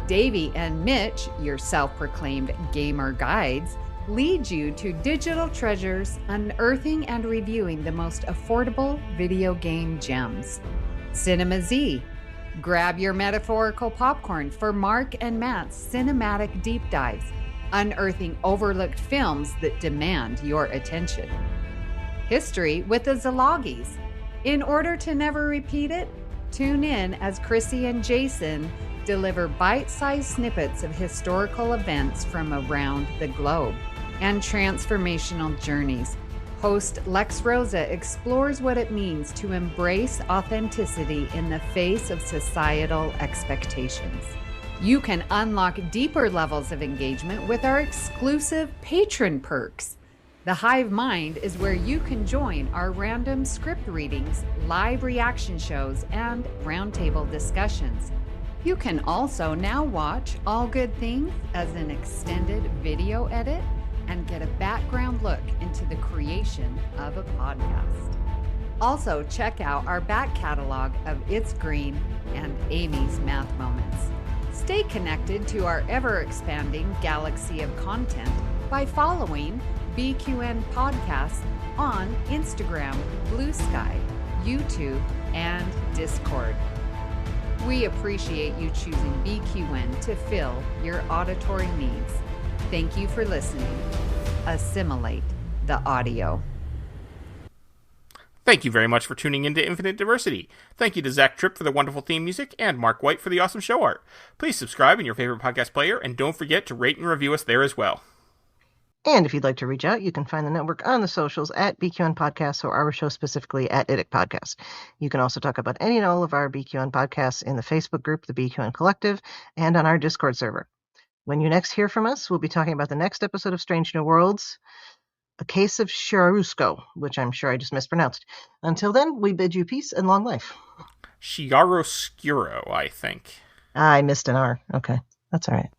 Davey and Mitch, your self-proclaimed gamer guides, lead you to digital treasures, unearthing and reviewing the most affordable video game gems. Cinema Z. Grab your metaphorical popcorn for Mark and Matt's cinematic deep dives, unearthing overlooked films that demand your attention. History with the Szilagys. In order to never repeat it, tune in as Chrissie and Jason deliver bite-sized snippets of historical events from around the globe and transformational journeys. Host Lex Rosa explores what it means to embrace authenticity in the face of societal expectations. You can unlock deeper levels of engagement with our exclusive patron perks. The Hive Mind is where you can join our random script readings, live reaction shows, and roundtable discussions. You can also now watch All Good Things as an extended video edit and get a background look into the creation of a podcast. Also, check out our back catalog of It's Green and Amy's Math Moments. Stay connected to our ever-expanding galaxy of content by following BQN Podcasts on Instagram, Blue Sky, YouTube, and Discord. We appreciate you choosing BQN to fill your auditory needs. Thank you for listening. Assimilate the audio. Thank you very much for tuning in to Infinite Diversity. Thank you to Zach Tripp for the wonderful theme music and Mark White for the awesome show art. Please subscribe in your favorite podcast player and don't forget to rate and review us there as well. And if you'd like to reach out, you can find the network on the socials at BQN Podcasts or our show specifically at IDIC Podcast. You can also talk about any and all of our BQN podcasts in the Facebook group, the BQN Collective, and on our Discord server. When you next hear from us, we'll be talking about the next episode of Strange New Worlds, A Case of Chiaroscuro, which I'm sure I just mispronounced. Until then, we bid you peace and long life. Chiaroscuro, I think. I missed an R. Okay, that's all right.